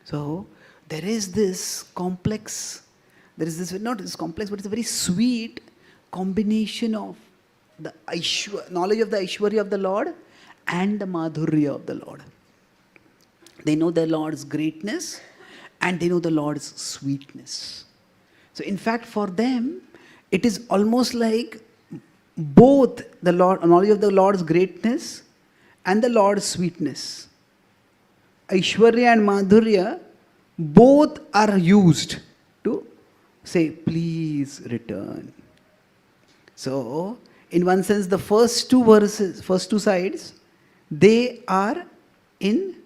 So there is this complex, not this complex, but it's a very sweet combination of the knowledge of the Aishwarya of the Lord and the Madhurya of the Lord. They know the Lord's greatness and they know the Lord's sweetness. So in fact, for them, it is almost like both the Lord, knowledge of the Lord's greatness and the Lord's sweetness. Aishwarya and Madhurya both are used to say, please return. So, in one sense, the first two verses, first two sides, they are in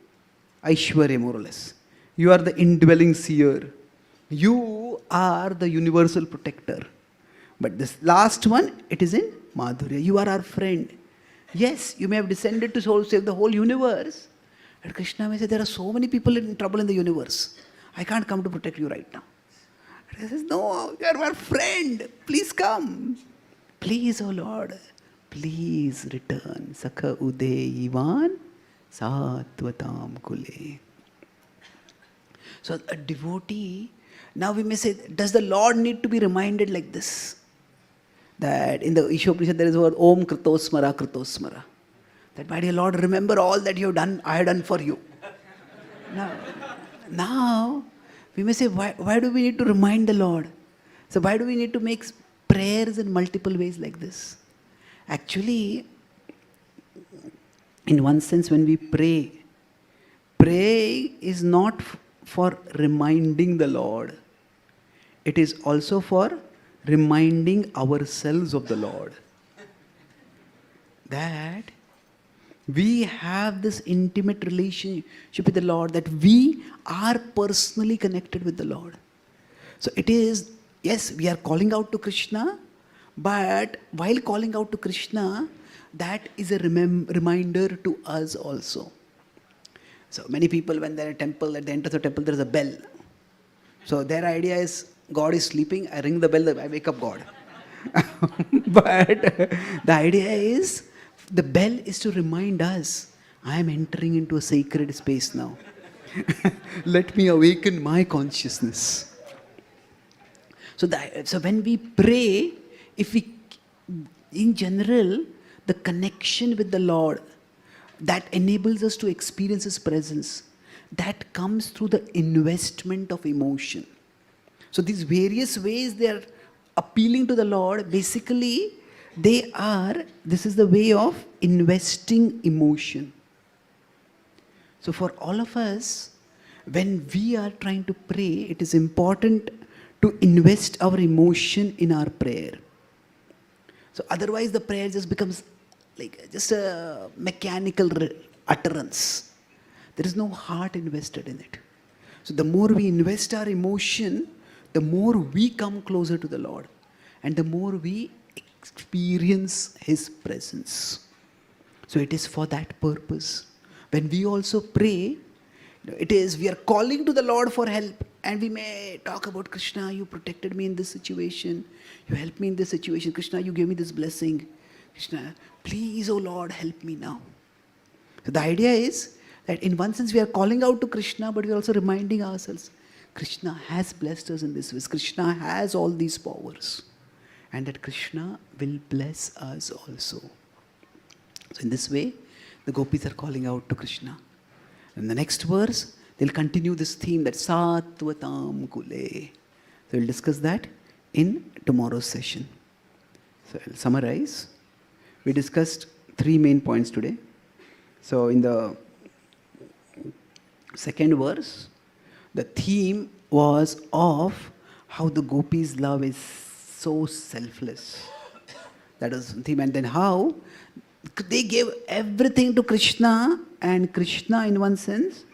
Aishwarya, more or less. You are the indwelling seer. You are the universal protector. But this last one, it is in Madhurya. You are our friend. Yes, you may have descended to save the whole universe. And Krishna may say, there are so many people in trouble in the universe. I can't come to protect you right now. And he says, no, you are our friend. Please come. Please, O Lord, please return. Sakha ude ivan satvatam kule. So a devotee, now we may say, does the Lord need to be reminded like this? That in the Ishopanishad there is a word, Om Kritosmara Kritosmara. That, my dear Lord, remember all that you have done, I have done for you. Now we may say, why do we need to remind the Lord? So why do we need to make prayers in multiple ways like this? Actually, in one sense, when we pray, praying is not for reminding the Lord. It is also for reminding ourselves of the Lord. That we have this intimate relationship with the Lord, that we are personally connected with the Lord. So it is, yes, we are calling out to Krishna, but while calling out to Krishna, that is a reminder to us also. So many people, when they're at a temple, at the entrance of the temple, there is a bell. So their idea is, God is sleeping, I ring the bell, I wake up God. But the idea is, the bell is to remind us, I am entering into a sacred space now. Let me awaken my consciousness. So when we pray, in general, the connection with the Lord, that enables us to experience His presence, that comes through the investment of emotion. So these various ways they are appealing to the Lord, basically this is the way of investing emotion. So for all of us, when we are trying to pray, it is important to invest our emotion in our prayer. So otherwise the prayer just becomes like just a mechanical utterance. There is no heart invested in it. So the more we invest our emotion, the more we come closer to the Lord, and the more we experience His presence. So it is for that purpose. When we also pray, we are calling to the Lord for help, and we may talk about, Krishna, you protected me in this situation, you helped me in this situation, Krishna, you gave me this blessing, Krishna, please, oh Lord, help me now. So the idea is that in one sense we are calling out to Krishna, but we are also reminding ourselves, Krishna has blessed us in this way. Krishna has all these powers, and that Krishna will bless us also. So in this way, the gopis are calling out to Krishna. In the next verse, they'll continue this theme, that Satvatam Kule. So we'll discuss that in tomorrow's session. So I'll summarize. We discussed 3 main points today. So in the second verse, the theme was of how the gopis' love is so selfless. That is the theme. And then how they gave everything to Krishna, and Krishna, in one sense,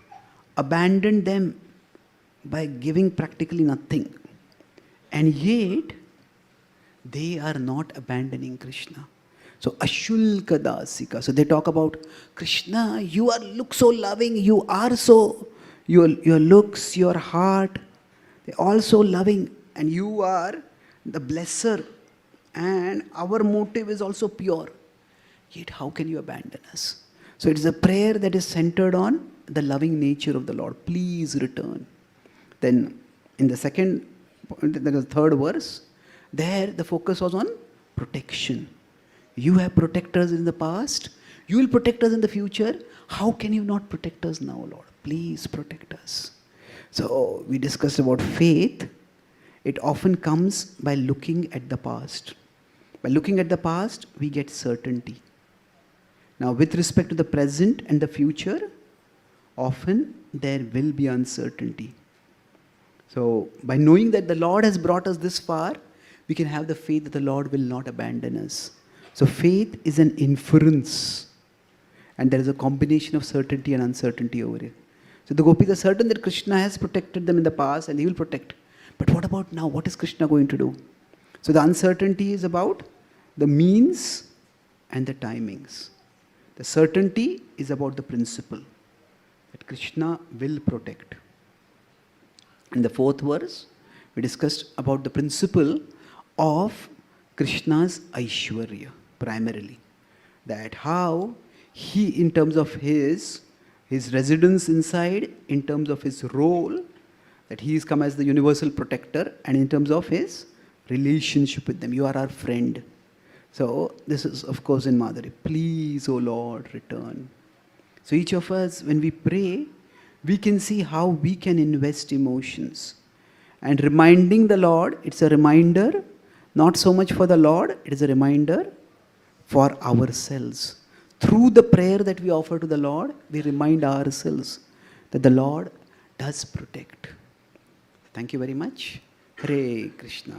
abandoned them by giving practically nothing. And yet, they are not abandoning Krishna. So, Ashulka Dasika. So, they talk about, Krishna, you look so loving, you are so, your looks, your heart, they're all so loving, and you are the blesser, and our motive is also pure. Yet, how can you abandon us? So, it is a prayer that is centered on the loving nature of the Lord. Please return. Then, in the third verse, there the focus was on protection. You have protected us in the past. You will protect us in the future. How can you not protect us now, Lord? please protect us. So we discussed about faith. It often comes by looking at the past. By looking at the past, we get certainty. Now, with respect to the present and the future, often there will be uncertainty. So, by knowing that the Lord has brought us this far, we can have the faith that the Lord will not abandon us. So, faith is an inference, and there is a combination of certainty and uncertainty over it. So, the gopis are certain that Krishna has protected them in the past and he will protect. But what about now? What is Krishna going to do? So, the uncertainty is about the means and the timings. The certainty is about the principle that Krishna will protect. In the fourth verse, we discussed about the principle of Krishna's Aishwarya, primarily. That how he, in terms of his residence inside, in terms of his role, that he is come as the universal protector, and in terms of his relationship with them. You are our friend. So, this is, of course, in Madhuri. Please, O Lord, return. So, each of us, when we pray, we can see how we can invest emotions. And reminding the Lord, it's a reminder, not so much for the Lord, it is a reminder for ourselves. Through the prayer that we offer to the Lord, we remind ourselves that the Lord does protect. Thank you very much. Hare Krishna.